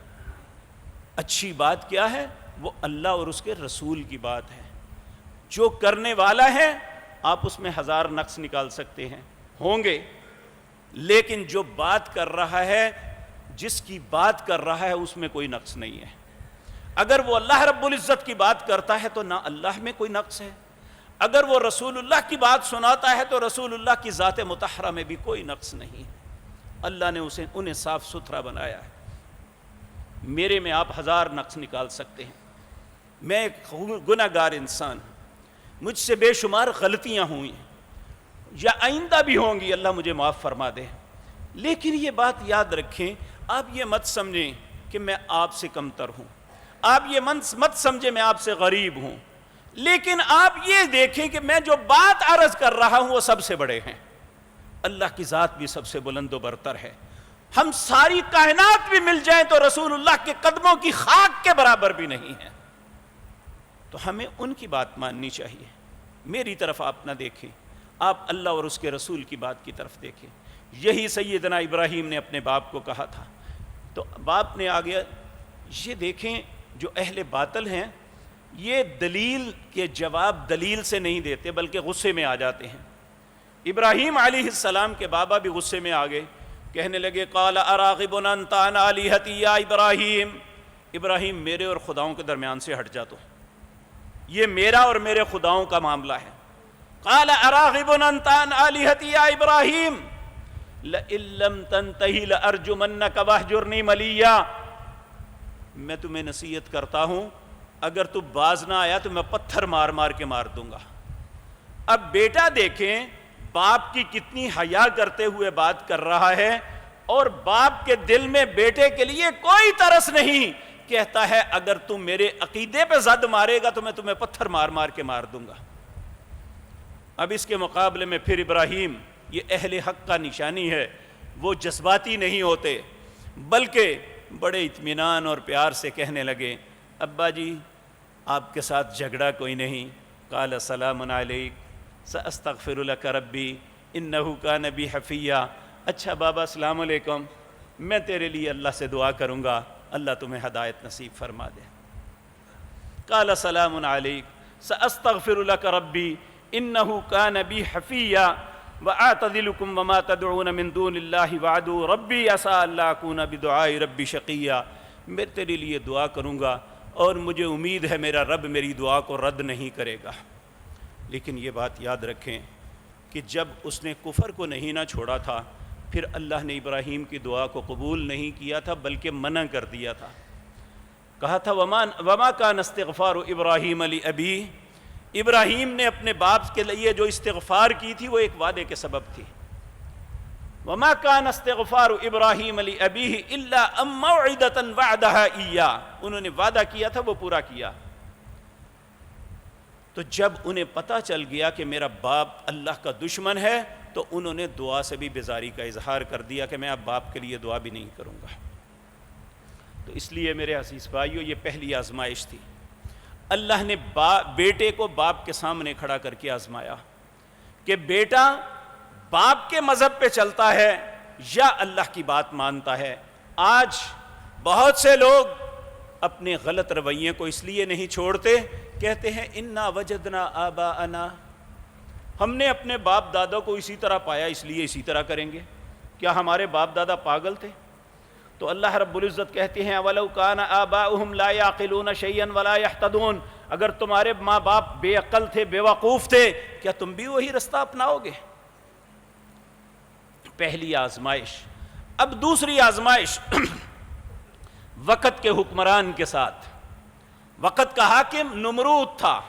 اچھی بات کیا ہے؟ وہ اللہ اور اس کے رسول کی بات ہے، جو کرنے والا ہے آپ اس میں ہزار نقص نکال سکتے ہیں، ہوں گے، لیکن جو بات کر رہا ہے، جس کی بات کر رہا ہے، اس میں کوئی نقص نہیں ہے۔ اگر وہ اللہ رب العزت کی بات کرتا ہے تو نہ اللہ میں کوئی نقص ہے، اگر وہ رسول اللہ کی بات سناتا ہے تو رسول اللہ کی ذات مطہرہ میں بھی کوئی نقص نہیں ہے، اللہ نے انہیں صاف ستھرا بنایا ہے۔ میرے میں آپ ہزار نقص نکال سکتے ہیں، میں ایک گناہ گار انسان ہوں، مجھ سے بے شمار غلطیاں ہوئی ہیں یا آئندہ بھی ہوں گی، اللہ مجھے معاف فرما دے، لیکن یہ بات یاد رکھیں، آپ یہ مت سمجھیں کہ میں آپ سے کمتر ہوں، آپ یہ مت سمجھیں میں آپ سے غریب ہوں، لیکن آپ یہ دیکھیں کہ میں جو بات عرض کر رہا ہوں وہ سب سے بڑے ہیں، اللہ کی ذات بھی سب سے بلند و برتر ہے، ہم ساری کائنات بھی مل جائیں تو رسول اللہ کے قدموں کی خاک کے برابر بھی نہیں ہے، تو ہمیں ان کی بات ماننی چاہیے، میری طرف آپ نہ دیکھیں، آپ اللہ اور اس کے رسول کی بات کی طرف دیکھیں۔ یہی سیدنا ابراہیم نے اپنے باپ کو کہا تھا، تو باپ نے آگے یہ دیکھیں، جو اہل باطل ہیں یہ دلیل کے جواب دلیل سے نہیں دیتے بلکہ غصے میں آ جاتے ہیں۔ ابراہیم علیہ السلام کے بابا بھی غصے میں آ گئے، کہنے لگے قال اراغب انت عن آلہتی یا ابراہیم، ابراہیم میرے اور خداؤں کے درمیان سے ہٹ جا، تو یہ میرا اور میرے خداؤں کا معاملہ ہے۔ قال اراغب انت عن آلہتی یا ابراہیم لئن لم تنتہی لارجمنک واہجرنی ملیا، میں تمہیں نصیحت کرتا ہوں، اگر تو باز نہ آیا تو میں پتھر مار مار کے مار دوں گا۔ اب بیٹا دیکھیں باپ کی کتنی حیا کرتے ہوئے بات کر رہا ہے، اور باپ کے دل میں بیٹے کے لیے کوئی ترس نہیں، کہتا ہے اگر تم میرے عقیدے پہ زد مارے گا تو میں تمہیں پتھر مار مار کے مار دوں گا۔ اب اس کے مقابلے میں پھر ابراہیم، یہ اہل حق کا نشانی ہے، وہ جذباتی نہیں ہوتے بلکہ بڑے اطمینان اور پیار سے کہنے لگے ابا جی آپ کے ساتھ جھگڑا کوئی نہیں۔ قال سلام علیک ساستغفر لک ربی انہ کان بی حفیہ، اچھا بابا السلام علیکم، میں تیرے لیے اللہ سے دعا کروں گا، اللہ تمہیں ہدایت نصیب فرما دے۔ قال سلام علیک ساستغفر لک ربی انہ کان بی حفیہ وَأَعْتَذِلُكُمْ وَمَا تَدْعُونَ مِن دُونِ اللَّهِ وَعَدُوا رَبِّي عَسَىٰ أَلَّا أَكُونَ بِدُعَاءِ رَبِّي شَقِيًّا، میں تیرے لیے دعا کروں گا اور مجھے امید ہے میرا رب میری دعا کو رد نہیں کرے گا۔ لیکن یہ بات یاد رکھیں کہ جب اس نے کفر کو نہیں نہ چھوڑا تھا، پھر اللہ نے ابراہیم کی دعا کو قبول نہیں کیا تھا بلکہ منع کر دیا تھا، کہا تھا وَمَا كَانَ اسْتِغْفَارُ إِبْرَاهِيمَ لِأَبِيهِ، ابراہیم نے اپنے باپ کے لیے جو استغفار کی تھی وہ ایک وعدے کے سبب تھی. وما كان استغفار ابراہیم لابیہ الا عن موعدۃ وعدها ایاہ، انہوں نے وعدہ کیا تھا وہ پورا کیا. تو جب انہیں پتہ چل گیا کہ میرا باپ اللہ کا دشمن ہے تو انہوں نے دعا سے بھی بیزاری کا اظہار کر دیا کہ میں اب باپ کے لیے دعا بھی نہیں کروں گا. تو اس لیے میرے عزیز بھائیو یہ پہلی آزمائش تھی. اللہ نے بیٹے کو باپ کے سامنے کھڑا کر کے آزمایا کہ بیٹا باپ کے مذہب پہ چلتا ہے یا اللہ کی بات مانتا ہے. آج بہت سے لوگ اپنے غلط رویے کو اس لیے نہیں چھوڑتے، کہتے ہیں انا وجدنا آباءنا، ہم نے اپنے باپ دادا کو اسی طرح پایا اس لیے اسی طرح کریں گے. کیا ہمارے باپ دادا پاگل تھے؟ تو اللہ رب العزت کہتے ہیں وَلَوْ كَانَ آبَاؤُهُمْ لَا يَعْقِلُونَ شَيْئًا وَلَا يَهْتَدُونَ، اگر تمہارے ماں باپ بے عقل تھے، بے وقوف تھے، کیا تم بھی وہی رستہ اپناؤ گے؟ پہلی آزمائش. اب دوسری آزمائش وقت کے حکمران کے ساتھ. وقت کا حاکم نمرود تھا،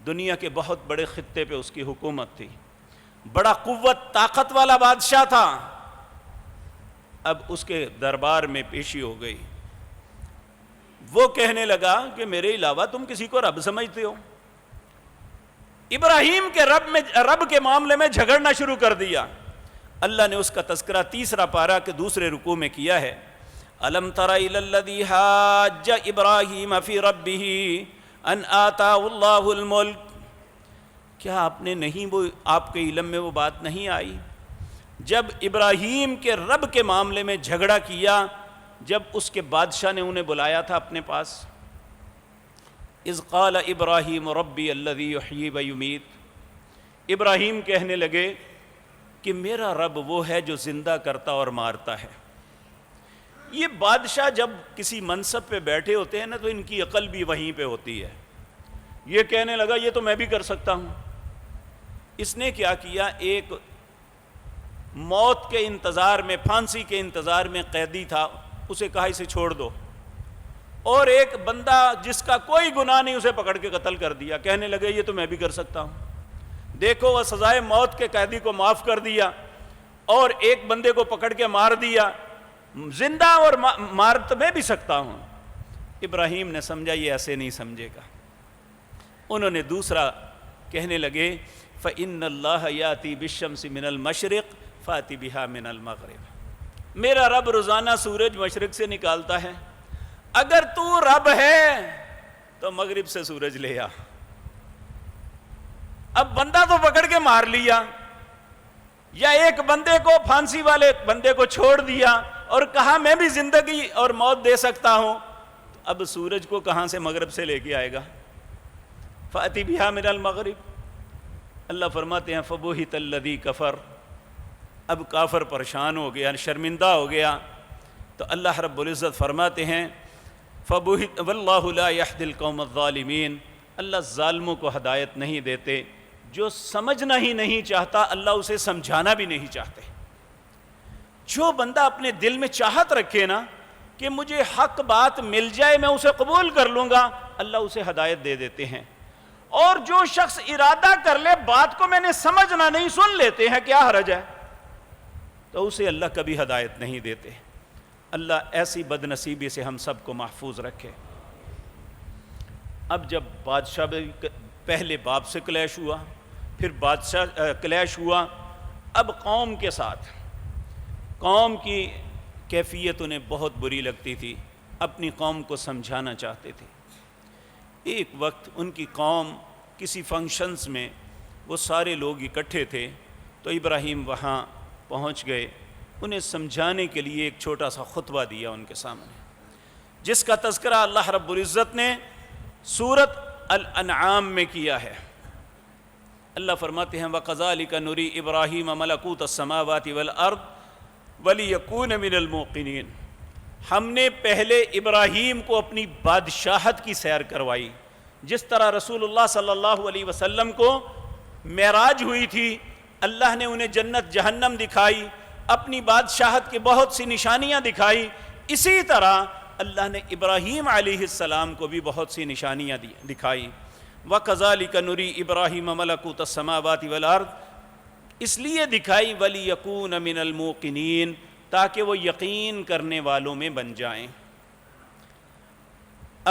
دنیا کے بہت بڑے خطے پہ اس کی حکومت تھی، بڑا قوت طاقت والا بادشاہ تھا. اب اس کے دربار میں پیشی ہو گئی. وہ کہنے لگا کہ میرے علاوہ تم کسی کو رب سمجھتے ہو. ابراہیم کے رب کے معاملے میں جھگڑنا شروع کر دیا. اللہ نے اس کا تذکرہ تیسرا پارہ کے دوسرے رکوع میں کیا ہے. الم تر الی الذی حاج ابراہیم فی ربہ ان آتاہ اللہ الملک، کیا آپ نے نہیں وہ آپ کے علم میں وہ بات نہیں آئی جب ابراہیم کے رب کے معاملے میں جھگڑا کیا، جب اس کے بادشاہ نے انہیں بلایا تھا اپنے پاس. اذ قال ابراہیم ربی الذی یحیی و یمیت، ابراہیم کہنے لگے کہ میرا رب وہ ہے جو زندہ کرتا اور مارتا ہے. یہ بادشاہ جب کسی منصب پہ بیٹھے ہوتے ہیں نا تو ان کی عقل بھی وہیں پہ ہوتی ہے. یہ کہنے لگا یہ تو میں بھی کر سکتا ہوں. اس نے کیا کیا، ایک موت کے انتظار میں، پھانسی کے انتظار میں قیدی تھا، اسے کہا اسے چھوڑ دو، اور ایک بندہ جس کا کوئی گناہ نہیں اسے پکڑ کے قتل کر دیا. کہنے لگے یہ تو میں بھی کر سکتا ہوں. دیکھو وہ سزائے موت کے قیدی کو معاف کر دیا اور ایک بندے کو پکڑ کے مار دیا. زندہ اور مار تو میں بھی سکتا ہوں. ابراہیم نے سمجھا یہ ایسے نہیں سمجھے گا. انہوں نے دوسرا کہنے لگے فَإِنَّ اللَّهَ يَأْتِي بِالشَّمْسِ مِنَ الْمَشْرِقِ فَأْتِ بِهَا مِنَ الْمَغْرِبِ، میرا رب روزانہ سورج مشرق سے نکالتا ہے، اگر تو رب ہے تو مغرب سے سورج لے آ. اب بندہ تو پکڑ کے مار لیا، یا ایک بندے کو، پھانسی والے بندے کو چھوڑ دیا اور کہا میں بھی زندگی اور موت دے سکتا ہوں. اب سورج کو کہاں سے مغرب سے لے کے آئے گا؟ فَأْتِ بِهَا مِنَ الْمَغْرِبِ. اللہ فرماتے ہیں فَبُهِتَ الَّذِي كَفَرَ، اب کافر پریشان ہو گیا، شرمندہ ہو گیا. تو اللہ رب العزت فرماتے ہیں فَبُهِتَ وَاللَّهُ لَا يَهْدِي الْقَوْمَ الظَّالِمِينَ، اللہ ظالموں کو ہدایت نہیں دیتے. جو سمجھنا ہی نہیں چاہتا اللہ اسے سمجھانا بھی نہیں چاہتے. جو بندہ اپنے دل میں چاہت رکھے نا کہ مجھے حق بات مل جائے میں اسے قبول کر لوں گا، اللہ اسے ہدایت دے دیتے ہیں. اور جو شخص ارادہ کر لے بات کو میں نے سمجھنا نہیں، سن لیتے ہیں کیا حرج ہے، تو اسے اللہ کبھی ہدایت نہیں دیتے. اللہ ایسی بد نصیبی سے ہم سب کو محفوظ رکھے. اب جب بادشاہ پہلے باپ سے کلیش ہوا، پھر بادشاہ کلیش ہوا، اب قوم کے ساتھ، قوم کی کیفیت انہیں بہت بری لگتی تھی، اپنی قوم کو سمجھانا چاہتے تھے. ایک وقت ان کی قوم کسی فنکشنز میں وہ سارے لوگ اکٹھے تھے، تو ابراہیم وہاں پہنچ گئے. انہیں سمجھانے کے لیے ایک چھوٹا سا خطبہ دیا ان کے سامنے، جس کا تذکرہ اللہ رب العزت نے سورۃ الانعام میں کیا ہے. اللہ فرماتے ہیں وَقَذَلِكَ نُرِي إِبْرَاهِيمَ مَلَكُوتَ السَّمَاوَاتِ وَالْأَرْضِ وَلِيَكُونَ مِنَ الْمُوقِنِينَ، ہم نے پہلے ابراہیم کو اپنی بادشاہت کی سیر کروائی. جس طرح رسول اللہ صلی اللہ علیہ وسلم کو معراج ہوئی تھی، اللہ نے انہیں جنت جہنم دکھائی، اپنی بادشاہت کی بہت سی نشانیاں دکھائی. اسی طرح اللہ نے ابراہیم علیہ السلام کو بھی بہت سی نشانیاں دکھائی. وَكَذَلِكَ نُرِي إِبْرَاهِيمَ مَلَكُوتَ السَّمَاوَاتِ وَالْأَرْضِ، اس لیے دکھائی وَلِيَكُونَ مِنَ الْمُوقِنِينَ، تاکہ وہ یقین کرنے والوں میں بن جائیں۔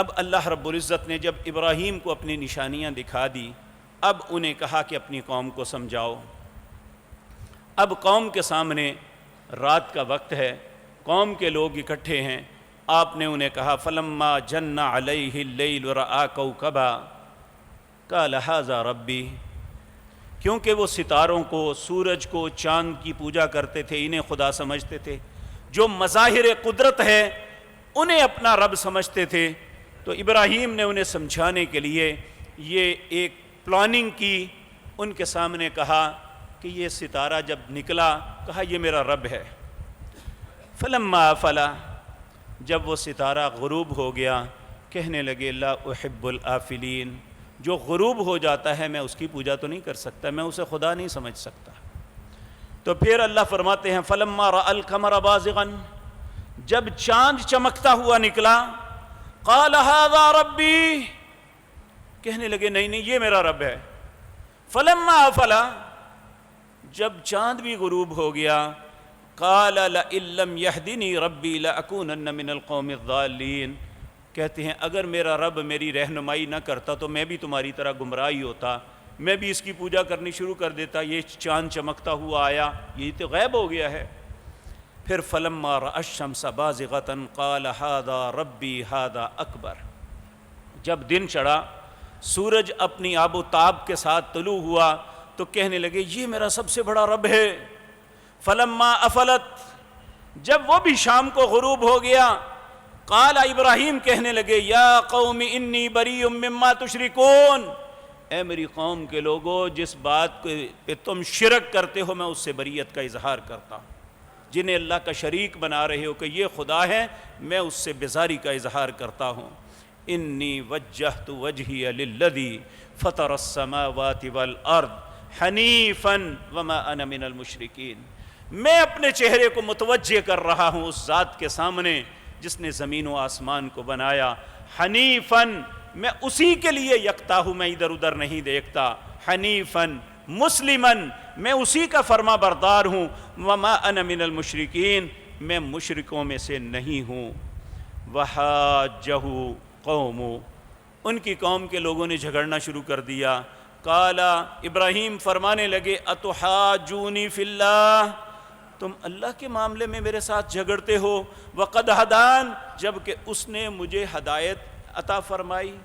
اب اللہ رب العزت نے جب ابراہیم کو اپنی نشانیاں دکھا دی، اب انہیں کہا کہ اپنی قوم کو سمجھاؤ۔ اب قوم کے سامنے رات کا وقت ہے، قوم کے لوگ اکٹھے ہیں، آپ نے انہیں کہا فَلَمَّا جَنَّ عَلَيْهِ اللَّيْلُ رَأَىٰ كَوْكَبًا قَالَ هَٰذَا رَبِّي، کیونکہ وہ ستاروں کو، سورج کو، چاند کی پوجا کرتے تھے، انہیں خدا سمجھتے تھے، جو مظاہر قدرت ہے انہیں اپنا رب سمجھتے تھے۔ تو ابراہیم نے انہیں سمجھانے کے لیے یہ ایک پلاننگ کی، ان کے سامنے کہا کہ یہ ستارہ جب نکلا، کہا یہ میرا رب ہے۔ فلما افلا، جب وہ ستارہ غروب ہو گیا، کہنے لگے لا احب الآفلین، جو غروب ہو جاتا ہے میں اس کی پوجا تو نہیں کر سکتا، میں اسے خدا نہیں سمجھ سکتا۔ تو پھر اللہ فرماتے ہیں فلما رأى القمر بازغا، جب چاند چمکتا ہوا نکلا، قال هذا ربی، کہنے لگے نہیں نہیں یہ میرا رب ہے۔ فلما افلا، جب چاند بھی غروب ہو گیا، قال لئن لم يهدني ربي لأكونن من القوم الضالين، کہتے ہیں اگر میرا رب میری رہنمائی نہ کرتا تو میں بھی تمہاری طرح گمراہی ہوتا، میں بھی اس کی پوجا کرنی شروع کر دیتا۔ یہ چاند چمکتا ہوا آیا، یہ تو غائب ہو گیا ہے۔ پھر فلما رأى الشمس بازغة قال هذا ربي هذا اکبر، جب دن چڑھا، سورج اپنی آب و تاب کے ساتھ طلوع ہوا، تو کہنے لگے یہ میرا سب سے بڑا رب ہے۔ فلما افلت، جب وہ بھی شام کو غروب ہو گیا، قال ابراہیم کہنے لگے یا قوم انی بریء مما تشرکون، اے میری قوم کے لوگوں، جس بات پہ تم شرک کرتے ہو میں اس سے بریت کا اظہار کرتا ہوں، جنہیں اللہ کا شریک بنا رہے ہو کہ یہ خدا ہے، میں اس سے بیزاری کا اظہار کرتا ہوں۔ انی وجہت وجہی للذی فطر السماوات والارض حنیفا وما انا من المشرکین، میں اپنے چہرے کو متوجہ کر رہا ہوں اس ذات کے سامنے جس نے زمین و آسمان کو بنایا، حنیفاً، میں اسی کے لیے یکتا ہوں، میں ادھر ادھر نہیں دیکھتا، حنیفاً مسلماً، میں اسی کا فرما بردار ہوں، وما انا من المشرکین، میں مشرکوں میں سے نہیں ہوں۔ وحاجہ قوم، ان کی قوم کے لوگوں نے جھگڑنا شروع کر دیا۔ قال، ابراہیم فرمانے لگے اتحاجونی فی اللہ، تم اللہ کے معاملے میں میرے ساتھ جھگڑتے ہو، وقد ہدان، جبکہ اس نے مجھے ہدایت عطا فرمائی۔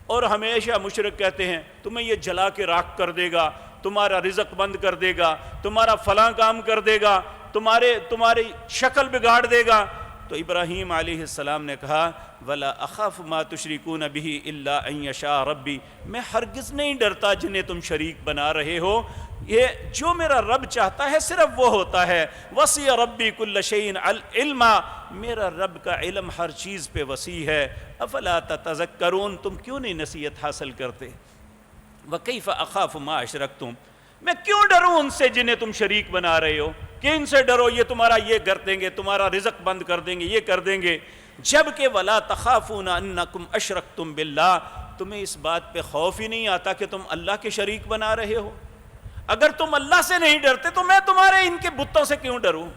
اور ہمیشہ مشرک کہتے ہیں تمہیں یہ جلا کے راکھ کر دے گا، تمہارا رزق بند کر دے گا، تمہارا فلاں کام کر دے گا، تمہاری شکل بگاڑ دے گا۔ تو ابراہیم علیہ السلام نے کہا ولا اخاف ما تشرکون به الا ان یشاء ربی، میں ہرگز نہیں ڈرتا جنہیں تم شریک بنا رہے ہو، یہ جو میرا رب چاہتا ہے صرف وہ ہوتا ہے۔ وسع ربی کل شیء علما، میرا رب کا علم ہر چیز پہ وسیع ہے۔ افلا تتذکرون، تم کیوں نہیں نصیحت حاصل کرتے؟ وکیف اخاف ما اشرکتم، میں کیوں ڈروں ان سے جنہیں تم شریک بنا رہے ہو، کہ ان سے ڈرو یہ تمہارا یہ کر دیں گے، تمہارا رزق بند کر دیں گے، یہ کر دیں گے، جبکہ ولا تخافون انکم اشرکتم باللہ، تمہیں اس بات پہ خوف ہی نہیں آتا کہ تم اللہ کے شریک بنا رہے ہو۔ اگر تم اللہ سے نہیں ڈرتے تو میں تمہارے ان کے بتوں سے کیوں ڈروں؟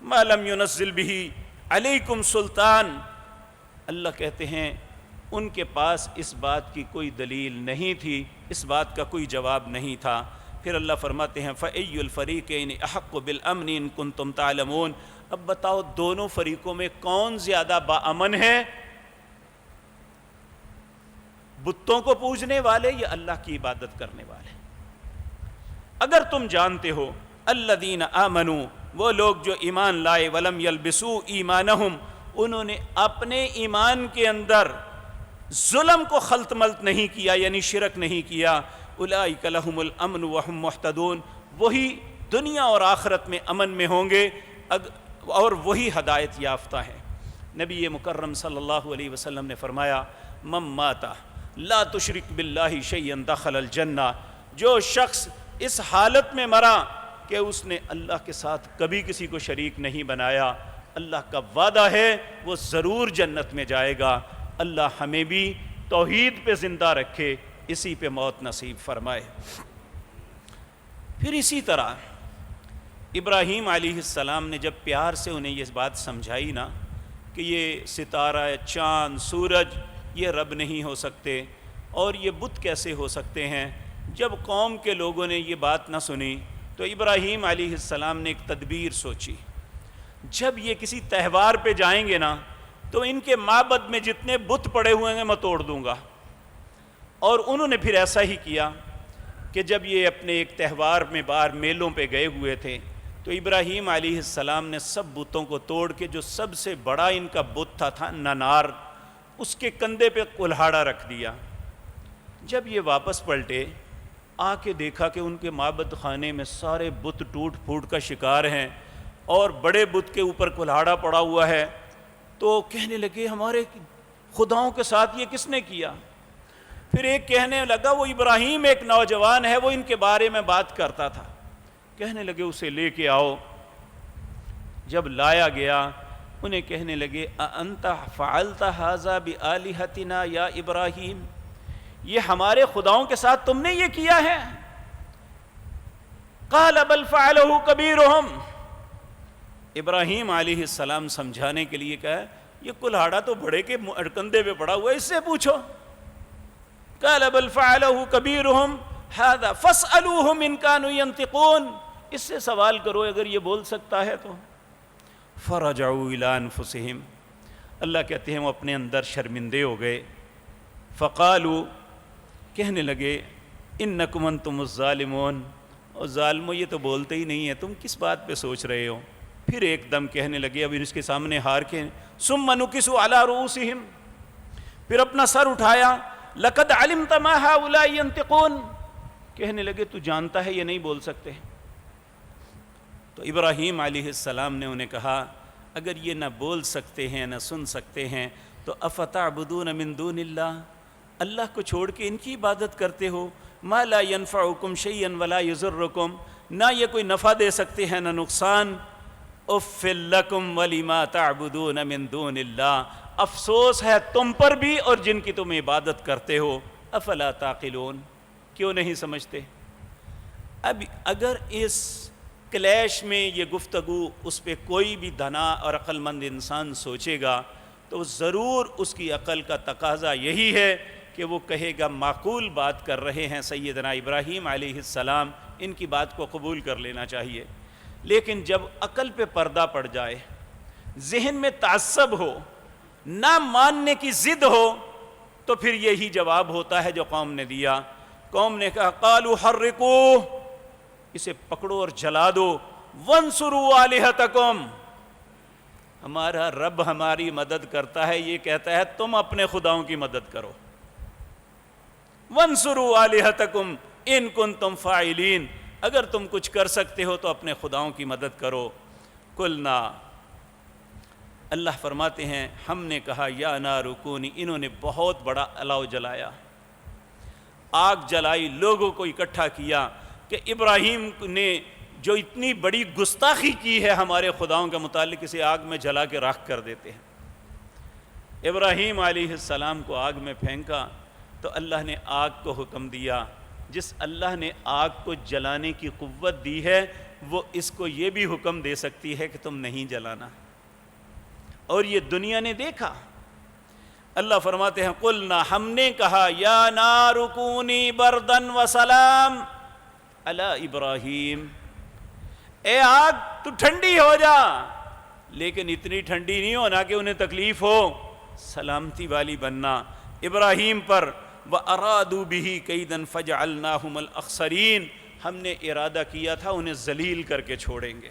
ما لم ينزل به علیکم سلطان، اللہ کہتے ہیں ان کے پاس اس بات کی کوئی دلیل نہیں تھی، اس بات کا کوئی جواب نہیں تھا۔ پھر اللہ فرماتے ہیں فَأَيُّ الْفَرِيقَيْنِ أَحَقُّ بِالْأَمْنِ إِن كُنتُمْ تَعْلَمُونَ، اب بتاؤ دونوں فریقوں میں کون زیادہ باامن ہے، بتوں کو پوجنے والے یا اللہ کی عبادت کرنے والے؟ اگر تم جانتے ہو الذین آمنوا، وہ لوگ جو ایمان لائے، ولم یلبسوا ایمانہم، انہوں نے اپنے ایمان کے اندر ظلم کو خلط ملط نہیں کیا، یعنی شرک نہیں کیا، اولئک لہم الامن وہم مہتدون، وہی دنیا اور آخرت میں امن میں ہوں گے اور وہی ہدایت یافتہ ہیں۔ نبی مکرم صلی اللہ علیہ وسلم نے فرمایا من مات لا تشرک باللہ شیئا دخل الجنہ، جو شخص اس حالت میں مرا کہ اس نے اللہ کے ساتھ کبھی کسی کو شریک نہیں بنایا، اللہ کا وعدہ ہے وہ ضرور جنت میں جائے گا۔ اللہ ہمیں بھی توحید پہ زندہ رکھے، اسی پہ موت نصیب فرمائے۔ پھر اسی طرح ابراہیم علیہ السلام نے جب پیار سے انہیں یہ بات سمجھائی نا کہ یہ ستارہ، چاند، سورج یہ رب نہیں ہو سکتے اور یہ بت کیسے ہو سکتے ہیں، جب قوم کے لوگوں نے یہ بات نہ سنی تو ابراہیم علیہ السلام نے ایک تدبیر سوچی، جب یہ کسی تہوار پہ جائیں گے نا تو ان کے معبد میں جتنے بت پڑے ہوئے ہیں میں توڑ دوں گا۔ اور انہوں نے پھر ایسا ہی کیا کہ جب یہ اپنے ایک تہوار میں باہر میلوں پہ گئے ہوئے تھے تو ابراہیم علیہ السلام نے سب بتوں کو توڑ کے جو سب سے بڑا ان کا بت تھا ننار، اس کے کندھے پہ کلہاڑا رکھ دیا۔ جب یہ واپس پلٹے آ کے دیکھا کہ ان کے معبد خانے میں سارے بت ٹوٹ پھوٹ کا شکار ہیں اور بڑے بت کے اوپر کلہاڑا پڑا ہوا ہے، تو کہنے لگے ہمارے خداؤں کے ساتھ یہ کس نے کیا؟ پھر ایک کہنے لگا وہ ابراہیم ایک نوجوان ہے، وہ ان کے بارے میں بات کرتا تھا۔ کہنے لگے اسے لے کے آؤ۔ جب لایا گیا انہیں کہنے لگے اَأَنْتَ فَعَلْتَ هَذَا بِآلِهَتِنَا یا ابراہیم، یہ ہمارے خداؤں کے ساتھ تم نے یہ کیا ہے؟ قَالَ بَلْ فَعَلَهُ كَبِيرُهُمْ، ابراہیم علیہ السلام سمجھانے کے لیے کہا یہ کلہاڑا تو بڑے کے کندھے پہ پڑا ہوا ہے، اس سے پوچھو۔ قَالَ بَلْ فَعَلَهُ كَبِيرُهُمْ هَذَا فَاسْأَلُوهُمْ إِنْ كَانُوا يَنْطِقُونَ، اس سے سوال کرو اگر یہ بول سکتا ہے تو۔ فَرَجَعُوا إِلَىٰ أَنفُسِهِمْ، اللہ کہتے ہیں وہ اپنے اندر شرمندے ہو گئے۔ فَقَالُوا، کہنے لگے اِنَّكُمْ أَنْتُمُ الظَّالِمُونَ، اور ظالمو یہ تو بولتے ہی نہیں ہے، تم کس بات پہ سوچ رہے ہو؟ پھر ایک دم کہنے لگے، اب اس کے سامنے ہار کے ثُمَّ نُكِسُوا عَلَىٰ رُؤُوسِهِمْ، پھر اپنا سر اٹھایا، لَقَدْ عَلِمْتَ مَا هَؤُلَاءِ يَنْطِقُونَ، کہنے لگے تو جانتا ہے یہ نہیں بول سکتے۔ تو ابراہیم علیہ السلام نے انہیں کہا اگر یہ نہ بول سکتے ہیں نہ سن سکتے ہیں تو افتعبدون من دون اللہ، اللہ کو چھوڑ کے ان کی عبادت کرتے ہو، ما لا ينفعکم شیئا ولا یضرکم، نہ یہ کوئی نفع دے سکتے ہیں نہ نقصان۔ اف لکم ولما تعبدون من دون اللہ، افسوس ہے تم پر بھی اور جن کی تم عبادت کرتے ہو، افلا تعقلون، کیوں نہیں سمجھتے؟ اب اگر اس کلیش میں یہ گفتگو اس پہ کوئی بھی دانا اور عقل مند انسان سوچے گا تو ضرور اس کی عقل کا تقاضا یہی ہے کہ وہ کہے گا معقول بات کر رہے ہیں سیدنا ابراہیم علیہ السلام، ان کی بات کو قبول کر لینا چاہیے۔ لیکن جب عقل پہ پردہ پڑ جائے، ذہن میں تعصب ہو، نہ ماننے کی ضد ہو، تو پھر یہی جواب ہوتا ہے جو قوم نے دیا۔ قوم نے کہا قالوا حرقوہ، اسے پکڑو اور جلا دو، وانصروا آلہتکم، ہمارا رب ہماری مدد کرتا ہے، یہ کہتا ہے تم اپنے خداؤں کی مدد کرو۔ وانصروا آلہتکم ان کنتم فاعلین، اگر تم کچھ کر سکتے ہو تو اپنے خداؤں کی مدد کرو۔ قلنا، اللہ فرماتے ہیں ہم نے کہا یا نار کونی، انہوں نے بہت بڑا الاؤ جلایا، آگ جلائی، لوگوں کو اکٹھا کیا کہ ابراہیم نے جو اتنی بڑی گستاخی کی ہے ہمارے خداؤں کے متعلق، اسے آگ میں جلا کے راکھ کر دیتے ہیں۔ ابراہیم علیہ السلام کو آگ میں پھینکا تو اللہ نے آگ کو حکم دیا، جس اللہ نے آگ کو جلانے کی قوت دی ہے وہ اس کو یہ بھی حکم دے سکتی ہے کہ تم نہیں جلانا، اور یہ دنیا نے دیکھا۔ اللہ فرماتے ہیں قلنا، ہم نے کہا یا نار کونی بردن وسلام علی ابراہیم، اے آگ تو ٹھنڈی ہو جا، لیکن اتنی ٹھنڈی نہیں ہونا کہ انہیں تکلیف ہو، سلامتی والی بننا ابراہیم پر۔ وَأَرَادُوا بِهِ كَيْدًا فَجَعَلْنَاهُمُ الْأَخْسَرِينَ، ہم نے ارادہ کیا تھا انہیں ذلیل کر کے چھوڑیں گے۔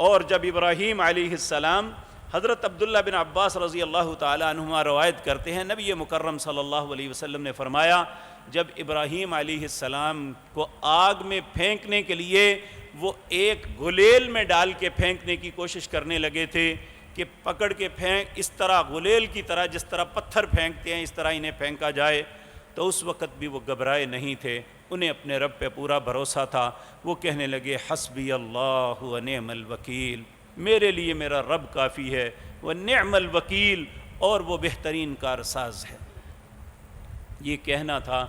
اور جب ابراہیم علیہ السلام، حضرت عبداللہ بن عباس رضی اللہ تعالیٰ عنہما روایت کرتے ہیں، نبی مکرم صلی اللہ علیہ وسلم نے فرمایا جب ابراہیم علیہ السلام کو آگ میں پھینکنے کے لیے وہ ایک غلیل میں ڈال کے پھینکنے کی کوشش کرنے لگے تھے کہ پکڑ کے پھینک، اس طرح غلیل کی طرح جس طرح پتھر پھینکتے ہیں اس طرح انہیں پھینکا جائے، تو اس وقت بھی وہ گھبرائے نہیں تھے، انہیں اپنے رب پہ پورا بھروسہ تھا۔ وہ کہنے لگے حسبی اللہ و نعم الوکیل، میرے لیے میرا رب کافی ہے، وہ نعم الوکیل، اور وہ بہترین کارساز ہے۔ یہ کہنا تھا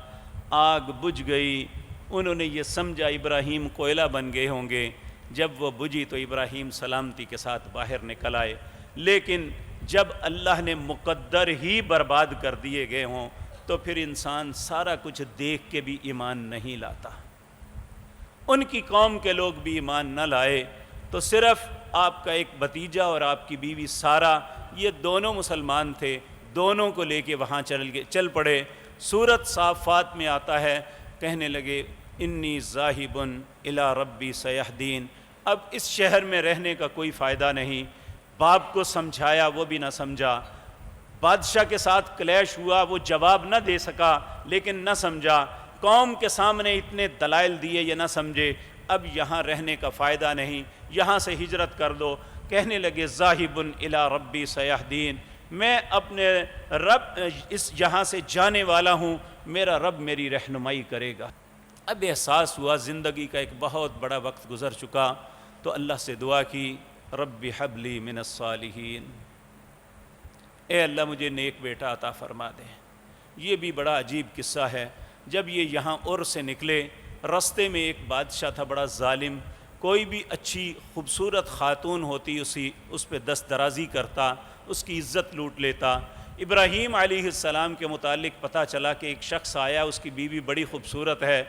آگ بجھ گئی، انہوں نے یہ سمجھا ابراہیم کوئلہ بن گئے ہوں گے، جب وہ بجھی تو ابراہیم سلامتی کے ساتھ باہر نکل آئے۔ لیکن جب اللہ نے مقدر ہی برباد کر دیے گئے ہوں تو پھر انسان سارا کچھ دیکھ کے بھی ایمان نہیں لاتا۔ ان کی قوم کے لوگ بھی ایمان نہ لائے تو صرف آپ کا ایک بھتیجا اور آپ کی بیوی سارہ، یہ دونوں مسلمان تھے، دونوں کو لے کے وہاں چل پڑے۔ سورۃ صافات میں آتا ہے، کہنے لگے انی ذاہب الی ربی سیہدین، اب اس شہر میں رہنے کا کوئی فائدہ نہیں۔ باپ کو سمجھایا وہ بھی نہ سمجھا، بادشاہ کے ساتھ کلیش ہوا وہ جواب نہ دے سکا لیکن نہ سمجھا، قوم کے سامنے اتنے دلائل دیے یہ نہ سمجھے، اب یہاں رہنے کا فائدہ نہیں، یہاں سے ہجرت کر دو۔ کہنے لگے ذاہب الی ربی سیہدین، میں اپنے رب اس یہاں سے جانے والا ہوں، میرا رب میری رہنمائی کرے گا۔ اب احساس ہوا زندگی کا ایک بہت بڑا وقت گزر چکا، تو اللہ سے دعا کی رب حب لی من الصالحین، اے اللہ مجھے نیک بیٹا عطا فرما دے۔ یہ بھی بڑا عجیب قصہ ہے، جب یہ یہاں اور سے نکلے، رستے میں ایک بادشاہ تھا بڑا ظالم، کوئی بھی اچھی خوبصورت خاتون ہوتی اس پہ دست درازی کرتا، اس کی عزت لوٹ لیتا۔ ابراہیم علیہ السلام کے متعلق پتہ چلا کہ ایک شخص آیا، اس کی بیوی بڑی خوبصورت ہے،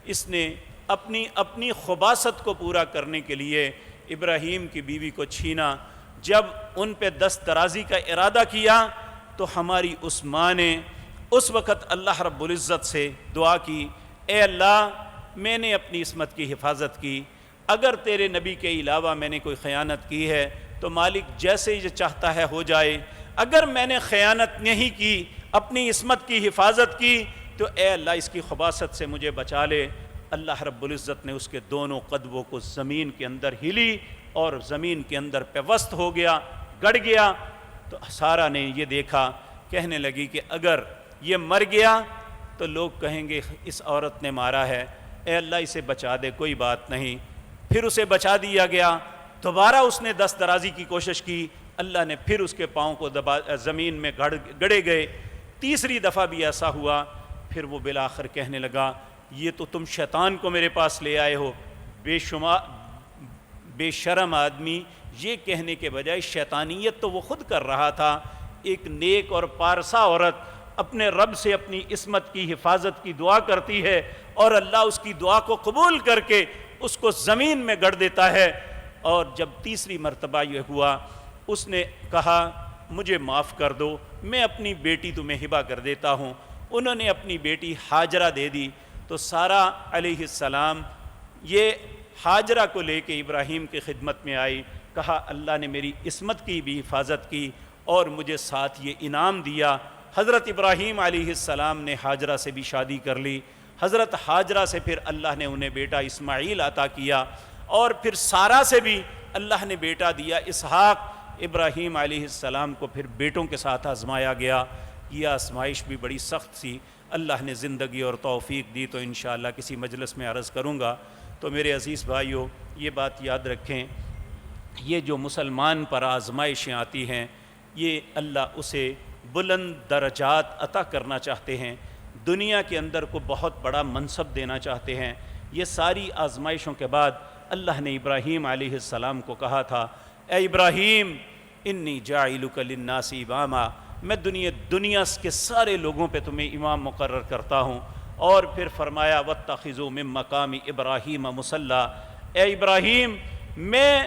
اس نے اپنی خباثت کو پورا کرنے کے لیے ابراہیم کی بیوی کو چھینا۔ جب ان پہ دست درازی کا ارادہ کیا تو ہماری اس ماں نے اس وقت اللہ رب العزت سے دعا کی، اے اللہ میں نے اپنی عصمت کی حفاظت کی، اگر تیرے نبی کے علاوہ میں نے کوئی خیانت کی ہے تو مالک جیسے یہ چاہتا ہے ہو جائے، اگر میں نے خیانت نہیں کی، اپنی عصمت کی حفاظت کی، تو اے اللہ اس کی خباثت سے مجھے بچا لے۔ اللہ رب العزت نے اس کے دونوں قدموں کو زمین کے اندر ہلی اور زمین کے اندر پیوست ہو گیا، گڑ گیا۔ تو سارہ نے یہ دیکھا، کہنے لگی کہ اگر یہ مر گیا تو لوگ کہیں گے اس عورت نے مارا ہے، اے اللہ اسے بچا دے، کوئی بات نہیں۔ پھر اسے بچا دیا گیا، دوبارہ اس نے دست درازی کی کوشش کی، اللہ نے پھر اس کے پاؤں کو زمین میں گڑے گئے۔ تیسری دفعہ بھی ایسا ہوا، پھر وہ بالآخر کہنے لگا یہ تو تم شیطان کو میرے پاس لے آئے ہو۔ بے شرم آدمی یہ کہنے کے بجائے شیطانیت تو وہ خود کر رہا تھا۔ ایک نیک اور پارسا عورت اپنے رب سے اپنی عصمت کی حفاظت کی دعا کرتی ہے اور اللہ اس کی دعا کو قبول کر کے اس کو زمین میں گڑ دیتا ہے۔ اور جب تیسری مرتبہ یہ ہوا، اس نے کہا مجھے معاف کر دو، میں اپنی بیٹی تمہیں ہبہ کر دیتا ہوں۔ انہوں نے اپنی بیٹی ہاجرہ دے دی۔ تو سارہ علیہ السلام یہ ہاجرہ کو لے کے ابراہیم کی خدمت میں آئی، کہا اللہ نے میری عصمت کی بھی حفاظت کی اور مجھے ساتھ یہ انعام دیا۔ حضرت ابراہیم علیہ السلام نے ہاجرہ سے بھی شادی کر لی۔ حضرت ہاجرہ سے پھر اللہ نے انہیں بیٹا اسماعیل عطا کیا، اور پھر سارہ سے بھی اللہ نے بیٹا دیا اسحاق۔ ابراہیم علیہ السلام کو پھر بیٹوں کے ساتھ آزمایا گیا۔ یہ آزمائش بھی بڑی سخت سی، اللہ نے زندگی اور توفیق دی تو انشاءاللہ کسی مجلس میں عرض کروں گا۔ تو میرے عزیز بھائیو، یہ بات یاد رکھیں، یہ جو مسلمان پر آزمائشیں آتی ہیں، یہ اللہ اسے بلند درجات عطا کرنا چاہتے ہیں، دنیا کے اندر کو بہت بڑا منصب دینا چاہتے ہیں۔ یہ ساری آزمائشوں کے بعد اللہ نے ابراہیم علیہ السلام کو کہا تھا، اے ابراہیم انی جاعلک للناس اماما، میں دنیا کے سارے لوگوں پہ تمہیں امام مقرر کرتا ہوں۔ اور پھر فرمایا واتخذوا من مقام ابراہیم مصلی، اے ابراہیم میں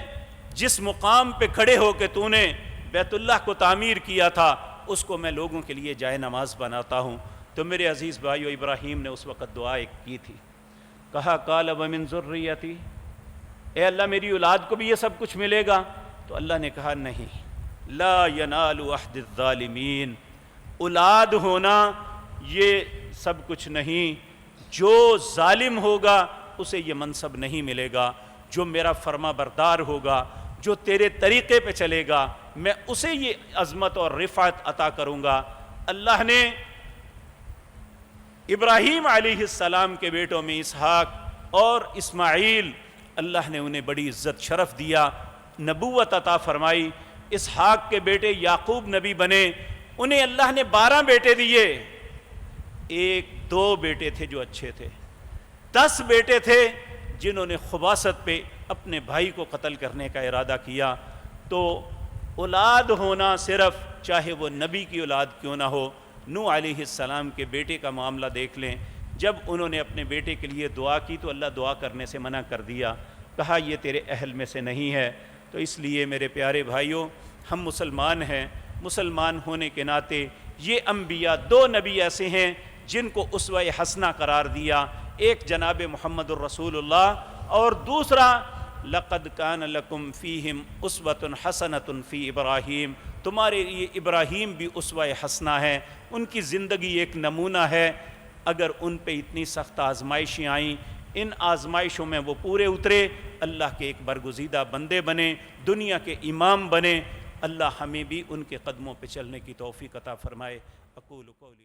جس مقام پہ کھڑے ہو کے تو نے بیت اللہ کو تعمیر کیا تھا اس کو میں لوگوں کے لیے جائے نماز بناتا ہوں۔ تو میرے عزیز بھائیو، ابراہیم نے اس وقت دعا ایک کی تھی، کہا قال ومن ذریتی، اے اللہ میری اولاد کو بھی یہ سب کچھ ملے گا؟ تو اللہ نے کہا نہیں، لا ینال عہد الظالمین، اولاد ہونا یہ سب کچھ نہیں، جو ظالم ہوگا اسے یہ منصب نہیں ملے گا، جو میرا فرما بردار ہوگا، جو تیرے طریقے پہ چلے گا، میں اسے یہ عظمت اور رفعت عطا کروں گا۔ اللہ نے ابراہیم علیہ السلام کے بیٹوں میں اسحاق اور اسماعیل، اللہ نے انہیں بڑی عزت شرف دیا، نبوت عطا فرمائی۔ اسحاق کے بیٹے یعقوب نبی بنے، انہیں اللہ نے 12 بیٹے دیے۔ ایک دو بیٹے تھے جو اچھے تھے، 10 بیٹے تھے جنہوں نے خباثت پہ اپنے بھائی کو قتل کرنے کا ارادہ کیا۔ تو اولاد ہونا صرف چاہے وہ نبی کی اولاد کیوں نہ ہو، نوح علیہ السلام کے بیٹے کا معاملہ دیکھ لیں، جب انہوں نے اپنے بیٹے کے لیے دعا کی تو اللہ دعا کرنے سے منع کر دیا، کہا یہ تیرے اہل میں سے نہیں ہے۔ تو اس لیے میرے پیارے بھائیوں، ہم مسلمان ہیں، مسلمان ہونے کے ناطے یہ انبیاء 2 نبی ایسے ہیں جن کو اسوہ حسنہ قرار دیا، ایک جناب محمد الرسول اللہ اور دوسرا لقد کان لکم فیہم اسوۃ حسنۃ فی ابراہیم، تمہارے لیے ابراہیم بھی اسوہ حسنہ ہے، ان کی زندگی ایک نمونہ ہے۔ اگر ان پہ اتنی سخت آزمائشیں آئیں، ان آزمائشوں میں وہ پورے اترے، اللہ کے ایک برگزیدہ بندے بنے، دنیا کے امام بنے۔ اللہ ہمیں بھی ان کے قدموں پہ چلنے کی توفیق عطا فرمائے۔ اقول قولی